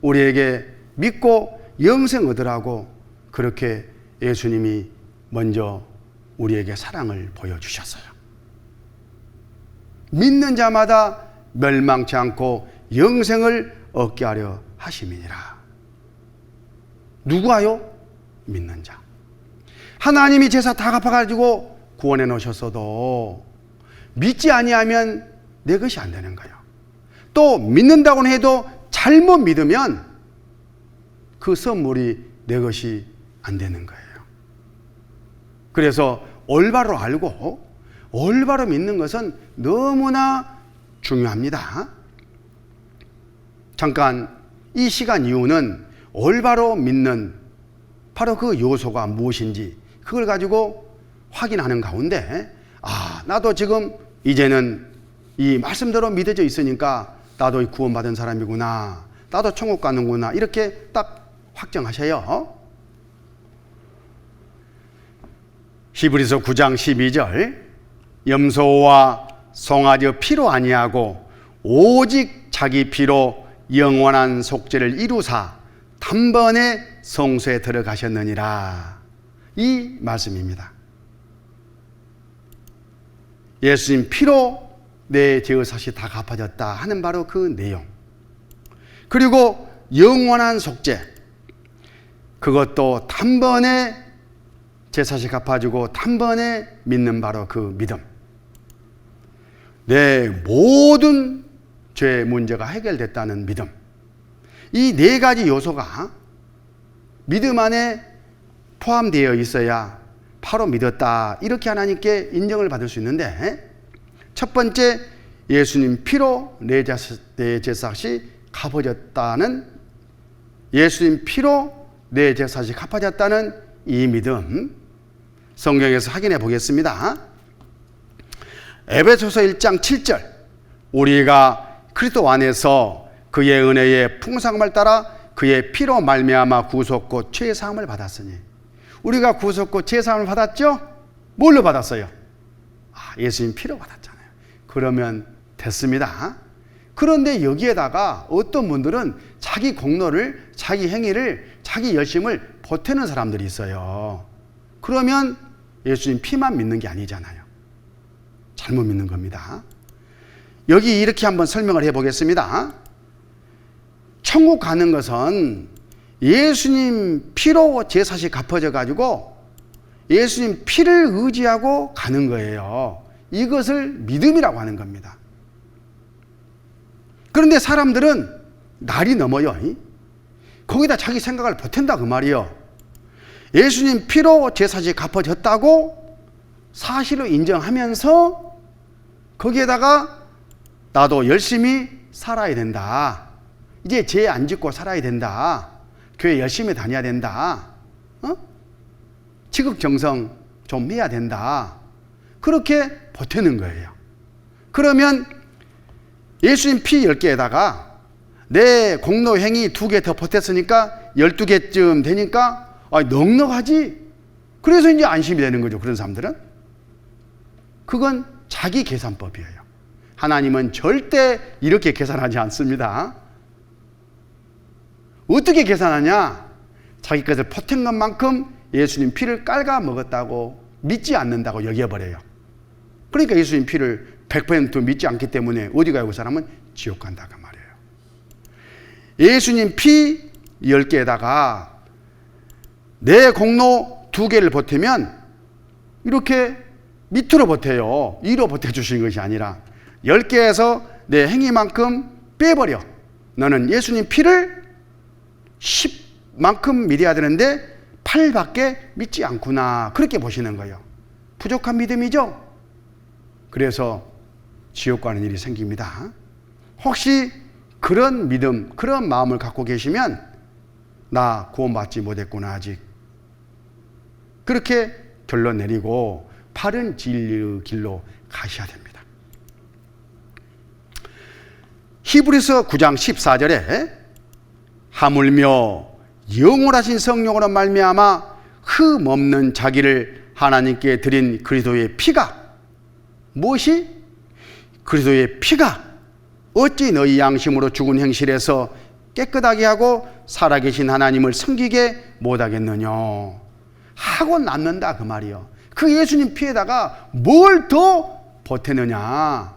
우리에게 믿고 영생 얻으라고 그렇게 예수님이 먼저 우리에게 사랑을 보여주셨어요. 믿는 자마다 멸망치 않고 영생을 얻게 하려 하심이니라. 누구와요? 믿는 자. 하나님이 제사 다 갚아가지고 구원해 놓으셨어도 믿지 아니하면 내 것이 안 되는 거예요. 또 믿는다고는 해도 잘못 믿으면 그 선물이 내 것이 안 되는 거예요. 그래서 올바로 알고 올바로 믿는 것은 너무나 중요합니다. 잠깐 이 시간 이후는 올바로 믿는 바로 그 요소가 무엇인지 그걸 가지고 확인하는 가운데 나도 지금 이제는 이 말씀대로 믿어져 있으니까 나도 구원받은 사람이구나, 나도 천국 가는구나, 이렇게 딱 확정하셔요. 히브리서 9장 12절 염소와 송아지 피로 아니하고 오직 자기 피로 영원한 속죄를 이루사 단번에 성소에 들어가셨느니라. 이 말씀입니다. 예수님 피로 내 죄의 사시 다 갚아졌다 하는 바로 그 내용. 그리고 영원한 속죄, 그것도 단번에 제사시 갚아주고 단번에 믿는 바로 그 믿음. 내 모든 죄 문제가 해결됐다는 믿음. 이 네 가지 요소가 믿음 안에 포함되어 있어야 바로 믿었다, 이렇게 하나님께 인정을 받을 수 있는데, 첫 번째, 예수님 피로 내 제사시 갚아졌다는, 예수님 피로 내 제사시 갚아졌다는 이 믿음, 성경에서 확인해 보겠습니다. 에베소서 1장 7절, 우리가 그리스도 안에서 그의 은혜의 풍성함을 따라 그의 피로 말미암아 구속고 죄 사함을 받았으니. 우리가 구속고 죄 사함을 받았죠? 뭘로 받았어요? 예수님 피로 받았잖아요. 그러면 됐습니다. 그런데 여기에다가 어떤 분들은 자기 공로를, 자기 행위를, 자기 열심을 보태는 사람들이 있어요. 그러면 예수님 피만 믿는 게 아니잖아요. 잘못 믿는 겁니다. 여기 이렇게 한번 설명을 해보겠습니다. 천국 가는 것은 예수님 피로 제사시 갚아져 가지고 예수님 피를 의지하고 가는 거예요. 이것을 믿음이라고 하는 겁니다. 그런데 사람들은 날이 넘어요. 거기다 자기 생각을 보탠다 그 말이요. 예수님 피로 제사시 갚아졌다고 사실로 인정하면서 거기에다가 나도 열심히 살아야 된다. 이제 죄 안 짓고 살아야 된다. 교회 열심히 다녀야 된다. 지극정성 좀 해야 된다. 그렇게 보태는 거예요. 그러면 예수님 피 10개에다가 내 공로 행위 2개 더 보탰으니까 12개쯤 되니까 넉넉하지. 그래서 이제 안심이 되는 거죠. 그런 사람들은. 그건 자기 계산법이에요. 하나님은 절대 이렇게 계산하지 않습니다. 어떻게 계산하냐? 자기 것을 보탠 것만큼 예수님 피를 깔아 먹었다고 믿지 않는다고 여겨버려요. 그러니까 예수님 피를 100% 믿지 않기 때문에 어디 가요? 그 사람은 지옥 간다 그 말이에요. 예수님 피 10개에다가 내 공로 2개를 보태면 이렇게 밑으로 보태요. 위로 보태주신 것이 아니라 10개에서 내 행위만큼 빼버려. 너는 예수님 피를 10만큼 믿어야 되는데 8밖에 믿지 않구나. 그렇게 보시는 거예요. 부족한 믿음이죠. 그래서 지옥 가는 일이 생깁니다. 혹시 그런 믿음, 그런 마음을 갖고 계시면 나 구원받지 못했구나 아직. 그렇게 결론 내리고 바른 진리의 길로 가셔야 됩니다. 히브리서 9장 14절에 하물며 영원하신 성령으로 말미암아 흠없는 자기를 하나님께 드린 그리스도의 피가, 무엇이? 그리스도의 피가 어찌 너희 양심으로 죽은 행실에서 깨끗하게 하고 살아계신 하나님을 섬기게 못하겠느냐 하고 남는다 그 말이요. 그 예수님 피에다가 뭘 더 보태느냐,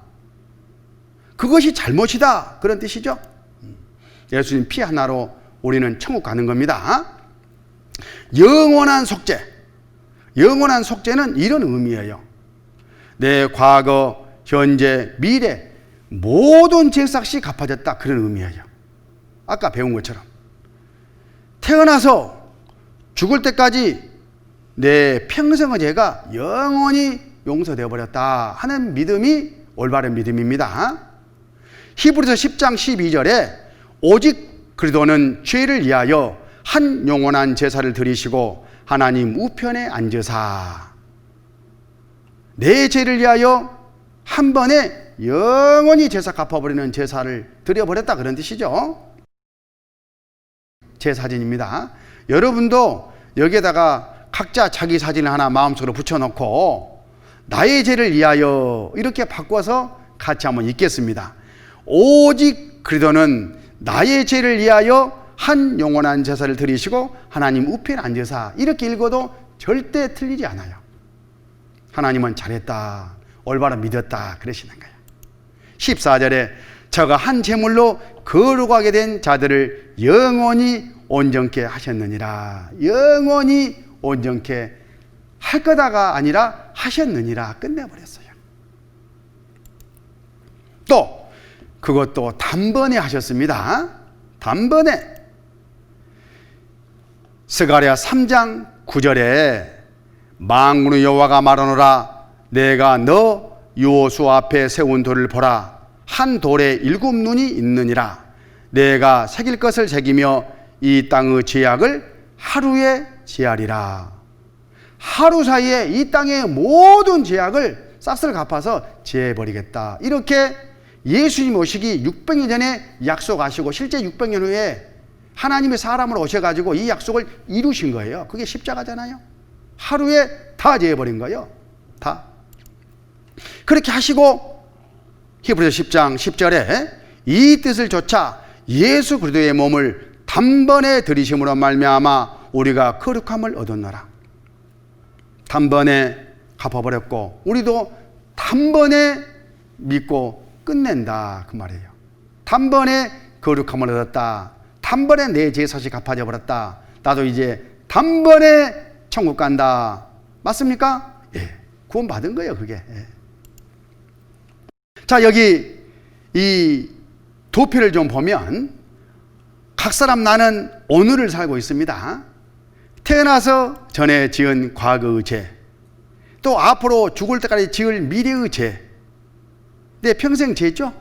그것이 잘못이다 그런 뜻이죠. 예수님 피 하나로 우리는 천국 가는 겁니다. 영원한 속죄, 영원한 속죄는 이런 의미예요. 내 과거, 현재, 미래 모든 죄삭시 갚아졌다 그런 의미예요. 아까 배운 것처럼 태어나서 죽을 때까지 내 평생의 죄가 영원히 용서되어 버렸다 하는 믿음이 올바른 믿음입니다. 히브리서 10장 12절에 오직 그리스도는 죄를 위하여 한 영원한 제사를 드리시고 하나님 우편에 앉으사, 내 죄를 위하여 한 번에 영원히 제사 갚아버리는 제사를 드려버렸다 그런 뜻이죠. 제 사진입니다. 여러분도 여기에다가 각자 자기 사진을 하나 마음속으로 붙여놓고 나의 죄를 위하여 이렇게 바꿔서 같이 한번 읽겠습니다. 오직 그리스도는 나의 죄를 위하여 한 영원한 제사를 드리시고 하나님 우편에 앉으사, 이렇게 읽어도 절대 틀리지 않아요. 하나님은 잘했다, 올바로 믿었다 그러시는 거예요. 14절에 저가 한 제물로 거룩하게 된 자들을 영원히 온전케 하셨느니라. 영원히 온전케 할 거다가 아니라 하셨느니라 끝내버렸어요. 또 그것도 단번에 하셨습니다. 단번에. 스가랴 3장 9절에 만군의 여호와가 말하노라 내가 너 여호수 앞에 세운 돌을 보라 한 돌에 7 눈이 있느니라 내가 새길 것을 새기며 이 땅의 죄악을 하루에 제하리라. 하루 사이에 이 땅의 모든 죄악을 싹쓸 갚아서 제해버리겠다. 이렇게 예수님 오시기 600년 전에 약속하시고 실제 600년 후에 하나님의 사람으로 오셔가지고 이 약속을 이루신 거예요. 그게 십자가잖아요. 하루에 다 제해버린 거예요. 다. 그렇게 하시고 히브리서 10장 10절에 이 뜻을 좇아 예수 그리스도의 몸을 단번에 들이심으로 말미암아 우리가 거룩함을 얻었노라. 단번에 갚아버렸고 우리도 단번에 믿고 끝낸다 그 말이에요. 단번에 거룩함을 얻었다. 단번에 내 죄 사실 갚아져 버렸다. 나도 이제 단번에 천국 간다. 맞습니까? 예. 구원 받은 거예요 그게. 예. 자 여기 이 도표를 좀 보면 각 사람 나는 오늘을 살고 있습니다. 태어나서 전에 지은 과거의 죄, 또 앞으로 죽을 때까지 지을 미래의 죄, 내 평생 죄죠.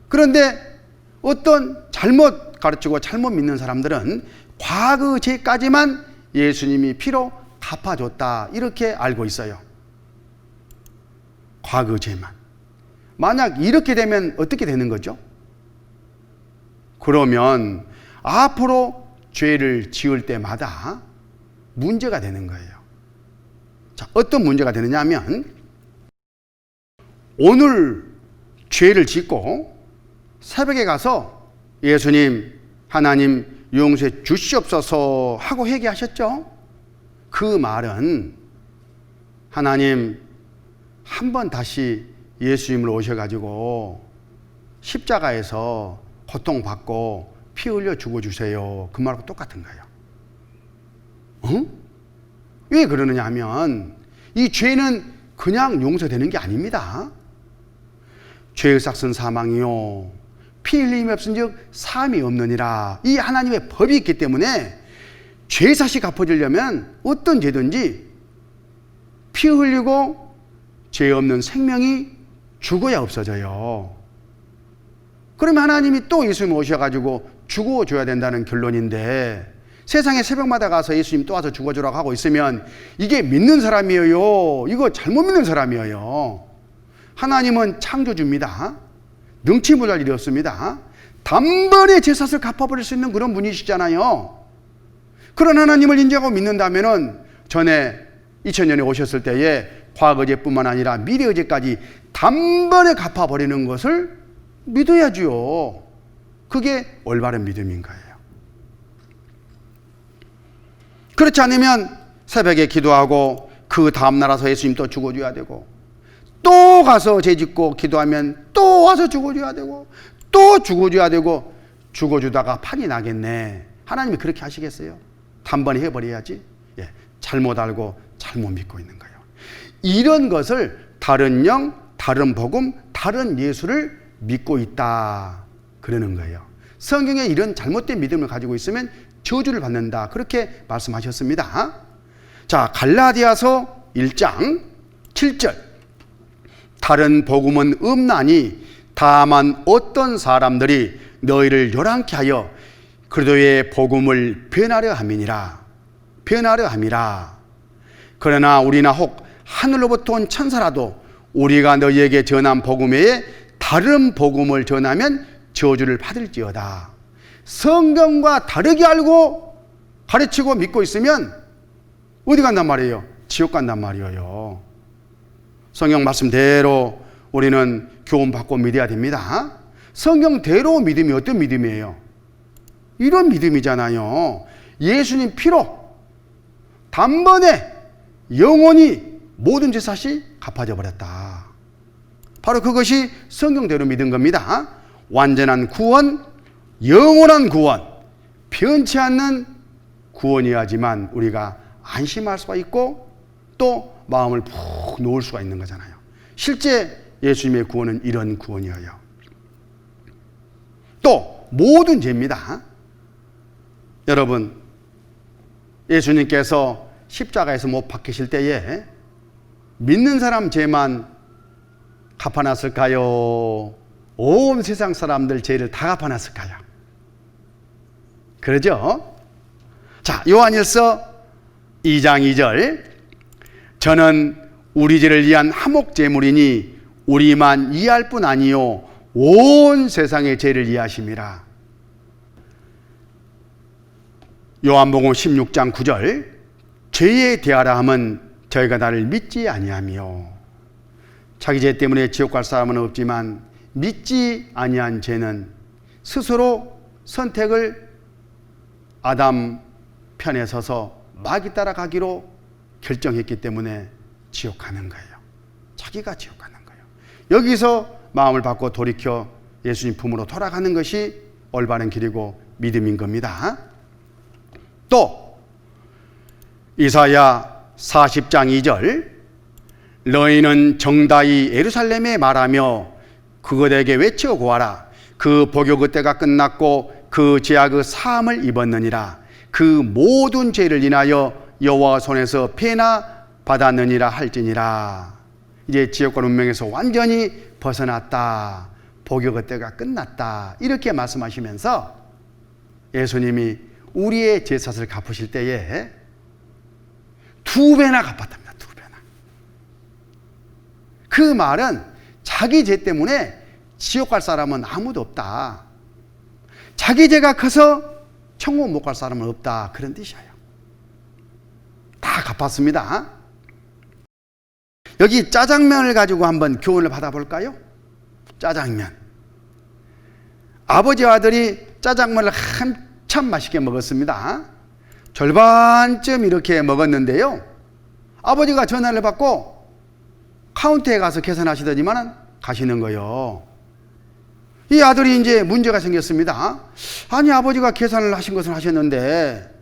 그런데 어떤 잘못 가르치고 잘못 믿는 사람들은 과거의 죄까지만 예수님이 피로 갚아줬다 이렇게 알고 있어요. 과거의 죄만. 만약 이렇게 되면 어떻게 되는 거죠? 그러면 앞으로 죄를 지을 때마다 문제가 되는 거예요. 자, 어떤 문제가 되느냐 하면 오늘 죄를 짓고 새벽에 가서 예수님, 하나님 용서해 주시옵소서 하고 회개하셨죠? 그 말은 하나님 한 번 다시 예수님으로 오셔가지고 십자가에서 고통받고 피 흘려 죽어주세요. 그 말하고 똑같은 거예요. 왜 그러느냐 하면 이 죄는 그냥 용서되는 게 아닙니다. 죄의 삭은 사망이요 피 흘림이 없은즉 사함이 없느니라. 이 하나님의 법이 있기 때문에 죄 사시 갚아주려면 어떤 죄든지 피 흘리고 죄 없는 생명이 죽어야 없어져요. 그러면 하나님이 또 예수님 오셔가지고 죽어줘야 된다는 결론인데 세상에 새벽마다 가서 예수님 또 와서 죽어주라고 하고 있으면 이게 믿는 사람이에요? 이거 잘못 믿는 사람이에요. 하나님은 창조주입니다. 능치 못할 일이 없습니다. 단번에 제사를 갚아버릴 수 있는 그런 분이시잖아요. 그런 하나님을 인정하고 믿는다면은 전에 2000년에 오셨을 때에 과거죄뿐만 아니라 미래의죄까지 단번에 갚아버리는 것을 믿어야지요. 그게 올바른 믿음인 거예요. 그렇지 않으면 새벽에 기도하고 그 다음날 와서 예수님 또 죽어줘야 되고 또 가서 죄짓고 기도하면 또 와서 죽어줘야 되고 또 죽어줘야 되고 죽어주다가 판이 나겠네. 하나님이 그렇게 하시겠어요? 단번에 해버려야지. 예, 잘못 알고 잘못 믿고 있는 거예요. 이런 것을 다른 영, 다른 복음, 다른 예수를 믿고 있다 그러는 거예요. 성경에 이런 잘못된 믿음을 가지고 있으면 저주를 받는다 그렇게 말씀하셨습니다. 자, 갈라디아서 1장 7절 다른 복음은 없나니 다만 어떤 사람들이 너희를 요란케 하여 그리스도의 복음을 변하려 함이니라. 변하려 함이라. 그러나 우리나 혹 하늘로부터 온 천사라도 우리가 너희에게 전한 복음 외에 다른 복음을 전하면 저주를 받을지어다. 성경과 다르게 알고 가르치고 믿고 있으면 어디 간단 말이에요? 지옥 간단 말이에요. 성경 말씀대로 우리는 교훈받고 믿어야 됩니다. 성경대로 믿음이 어떤 믿음이에요? 이런 믿음이잖아요. 예수님 피로 단번에 영원히 모든 죄 사시 갚아져 버렸다. 바로 그것이 성경대로 믿은 겁니다. 완전한 구원, 영원한 구원, 변치 않는 구원이야지만 우리가 안심할 수가 있고 또 마음을 푹 놓을 수가 있는 거잖아요. 실제 예수님의 구원은 이런 구원이에요. 또 모든 죄입니다. 여러분, 예수님께서 십자가에서 못 박히실 때에 믿는 사람 죄만 갚아놨을까요? 온 세상 사람들 죄를 다 갚아놨을까요? 그러죠? 자, 요한일서 2장 2절, 저는 우리 죄를 위한 화목 제물이니 우리만 이해할 뿐 아니요 온 세상의 죄를 이해하심이라. 요한복음 16장 9절, 죄에 대하라 함은 저희가 나를 믿지 아니하며. 자기 죄 때문에 지옥 갈 사람은 없지만 믿지 아니한 죄는 스스로 선택을 아담 편에 서서 마귀 따라가기로 결정했기 때문에 지옥 가는 거예요. 자기가 지옥 가는 거예요. 여기서 마음을 바꿔 돌이켜 예수님 품으로 돌아가는 것이 올바른 길이고 믿음인 겁니다. 또 이사야 40장 2절, 너희는 정다이 예루살렘에 말하며 그것에게 외쳐 고하라. 그 복요 그때가 끝났고 그 죄악 그 사함을 입었느니라. 그 모든 죄를 인하여 여호와 손에서 패나 받았느니라 할지니라. 이제 지옥과 운명에서 완전히 벗어났다. 복요 그때가 끝났다. 이렇게 말씀하시면서 예수님이 우리의 죄사를 갚으실 때에 2배나 갚았답니다. 2배나. 그 말은 자기 죄 때문에 지옥 갈 사람은 아무도 없다. 자기 죄가 커서 천국 못 갈 사람은 없다. 그런 뜻이에요. 다 갚았습니다. 여기 짜장면을 가지고 한번 교훈을 받아볼까요? 짜장면. 아버지와 아들이 짜장면을 한참 맛있게 먹었습니다. 절반쯤 이렇게 먹었는데요, 아버지가 전화를 받고 카운터에 가서 계산하시더니만 가시는 거예요. 이 아들이 이제 문제가 생겼습니다. 아니, 아버지가 계산을 하신 것은 하셨는데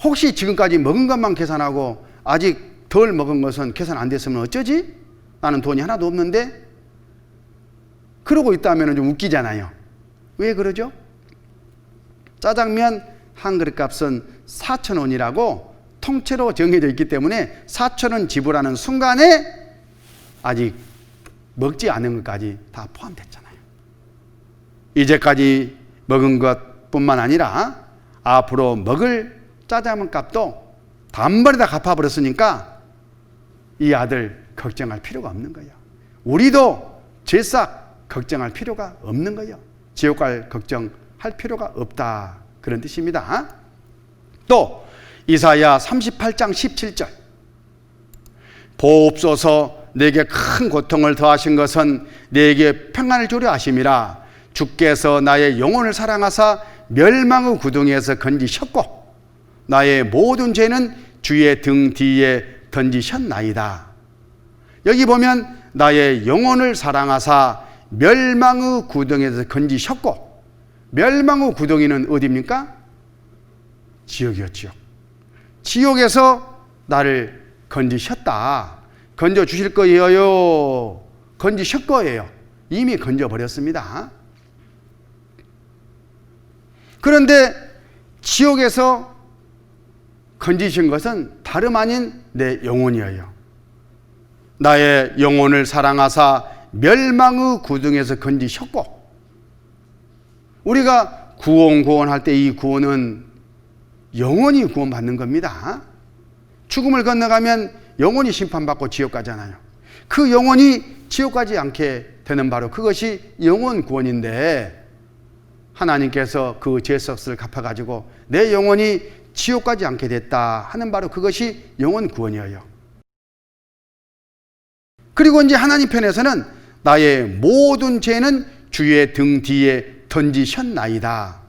혹시 지금까지 먹은 것만 계산하고 아직 덜 먹은 것은 계산 안 됐으면 어쩌지? 나는 돈이 하나도 없는데. 그러고 있다면 좀 웃기잖아요. 왜 그러죠? 짜장면 한 그릇 값은 4,000원이라고 통째로 정해져 있기 때문에 4,000원 지불하는 순간에 아직 먹지 않은 것까지 다 포함됐잖아요. 이제까지 먹은 것뿐만 아니라 앞으로 먹을 짜장면 값도 단번에 다 갚아버렸으니까 이 아들 걱정할 필요가 없는 거예요. 우리도 죄싹 걱정할 필요가 없는 거예요. 지옥 갈 걱정할 필요가 없다. 그런 뜻입니다. 또 이사야 38장 17절, 보옵소서 내게 큰 고통을 더하신 것은 내게 평안을 주려 하심이라. 주께서 나의 영혼을 사랑하사 멸망의 구덩이에서 건지셨고 나의 모든 죄는 주의 등 뒤에 던지셨나이다. 여기 보면 나의 영혼을 사랑하사 멸망의 구덩이에서 건지셨고, 멸망의 구덩이는 어디입니까? 지옥이었죠. 지옥에서 나를 건지셨다. 건져 주실 거예요. 건지실 거예요. 이미 건져 버렸습니다. 그런데 지옥에서 건지신 것은 다름 아닌 내 영혼이에요. 나의 영혼을 사랑하사 멸망의 구덩이에서 건지셨고, 우리가 구원할 때 이 구원은 영원히 구원받는 겁니다. 죽음을 건너가면 영원히 심판받고 지옥 가잖아요. 그 영혼이 지옥 가지 않게 되는 바로 그것이 영원 구원인데, 하나님께서 그 죄값을 갚아가지고 내 영혼이 지옥 가지 않게 됐다 하는 바로 그것이 영원 구원이에요. 그리고 이제 하나님 편에서는 나의 모든 죄는 주의 등 뒤에 던지셨나이다.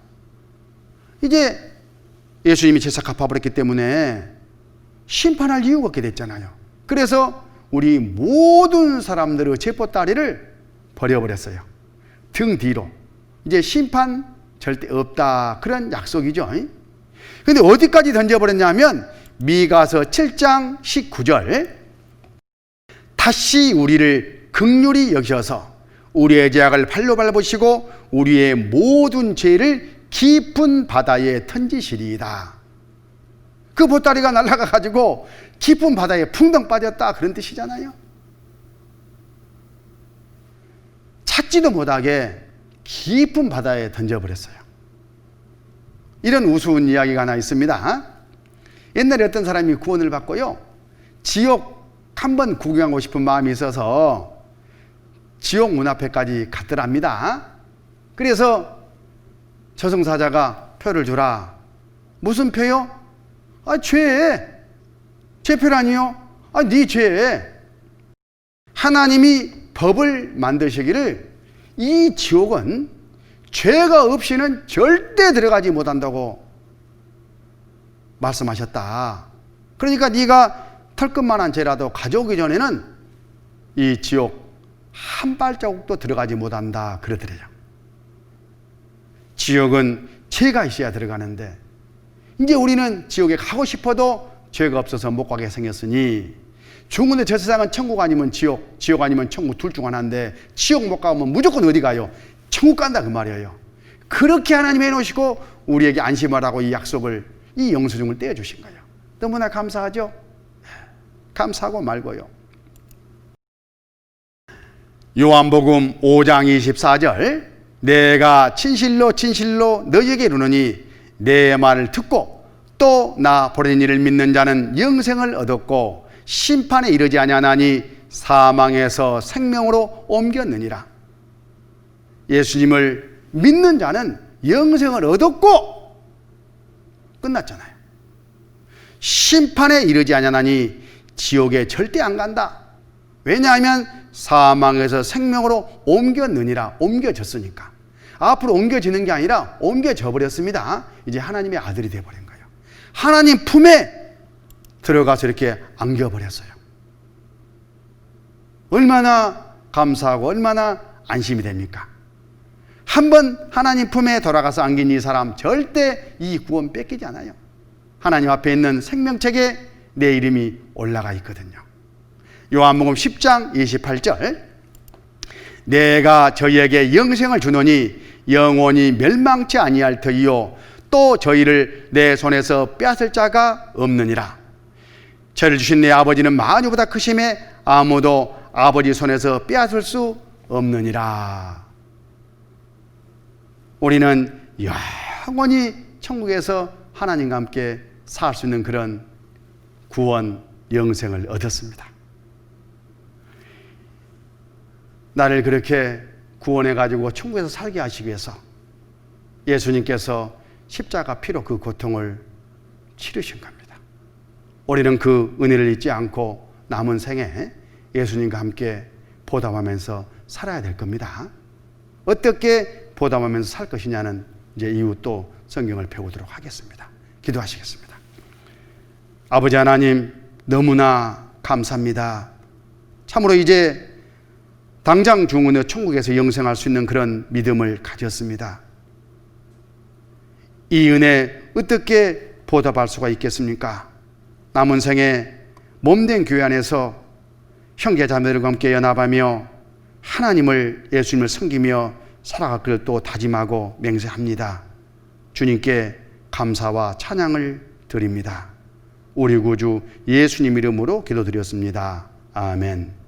이제 예수님이 죄사 갚아버렸기 때문에 심판할 이유가 없게 됐잖아요. 그래서 우리 모든 사람들의 제포다리를 버려버렸어요. 등 뒤로. 이제 심판 절대 없다. 그런 약속이죠. 근데 어디까지 던져버렸냐면 미가서 7장 19절 다시 우리를 긍휼히 여기셔서 우리의 죄악을 발로 밟으시고 우리의 모든 죄를 깊은 바다에 던지시리이다. 그 보따리가 날아가 가지고 깊은 바다에 풍덩 빠졌다 그런 뜻이잖아요. 찾지도 못하게 깊은 바다에 던져버렸어요. 이런 우스운 이야기가 하나 있습니다. 옛날에 어떤 사람이 구원을 받고요, 지옥 한번 구경하고 싶은 마음이 있어서 지옥 문 앞에까지 갔더랍니다. 그래서 저승사자가 표를 주라. 무슨 표요? 죄표라니요? 네 죄. 하나님이 법을 만드시기를 이 지옥은 죄가 없이는 절대 들어가지 못한다고 말씀하셨다. 그러니까 네가 털끝만한 죄라도 가져오기 전에는 이 지옥 한 발자국도 들어가지 못한다 그러더래요. 지옥은 죄가 있어야 들어가는데 이제 우리는 지옥에 가고 싶어도 죄가 없어서 못 가게 생겼으니 죽은데 저 세상은 천국 아니면 지옥, 지옥 아니면 천국 둘 중 하나인데 지옥 못 가면 무조건 어디 가요? 천국 간다 그 말이에요. 그렇게 하나님이 해놓으시고 우리에게 안심하라고 이 약속을, 이 영수증을 떼어주신 거예요. 너무나 감사하죠? 감사하고 말고요. 요한복음 5장 24절 내가 진실로 진실로 너희에게 이르노니 내 말을 듣고 또 나 보낸 이를 믿는 자는 영생을 얻었고 심판에 이르지 아니하나니 사망에서 생명으로 옮겼느니라. 예수님을 믿는 자는 영생을 얻었고 끝났잖아요. 심판에 이르지 아니하나니 지옥에 절대 안 간다. 왜냐하면 사망에서 생명으로 옮겼느니라. 옮겨졌으니까. 앞으로 옮겨지는 게 아니라 옮겨져 버렸습니다. 이제 하나님의 아들이 되어버린 거예요. 하나님 품에 들어가서 이렇게 안겨버렸어요. 얼마나 감사하고 얼마나 안심이 됩니까? 한번 하나님 품에 돌아가서 안긴 이 사람 절대 이 구원 뺏기지 않아요. 하나님 앞에 있는 생명책에 내 이름이 올라가 있거든요. 요한복음 10장 28절 내가 저희에게 영생을 주노니 영원히 멸망치 아니할 터이요 또 저희를 내 손에서 빼앗을 자가 없느니라. 저를 주신 내 아버지는 만유보다 크심에 아무도 아버지 손에서 빼앗을 수 없느니라. 우리는 영원히 천국에서 하나님과 함께 살 수 있는 그런 구원, 영생을 얻었습니다. 나를 그렇게 구원해가지고 천국에서 살게 하시기 위해서 예수님께서 십자가 피로 그 고통을 치르신 겁니다. 우리는 그 은혜를 잊지 않고 남은 생에 예수님과 함께 보답하면서 살아야 될 겁니다. 어떻게 보답하면서 살 것이냐는 이제 이후 또 성경을 배우도록 하겠습니다. 기도하시겠습니다. 아버지 하나님 너무나 감사합니다. 참으로 이제 당장 중은의 천국에서 영생할 수 있는 그런 믿음을 가졌습니다. 이 은혜 어떻게 보답할 수가 있겠습니까? 남은 생에 몸된 교회 안에서 형제자매들과 함께 연합하며 하나님을, 예수님을 섬기며 살아갈 것을 또 다짐하고 맹세합니다. 주님께 감사와 찬양을 드립니다. 우리 구주 예수님 이름으로 기도드렸습니다. 아멘.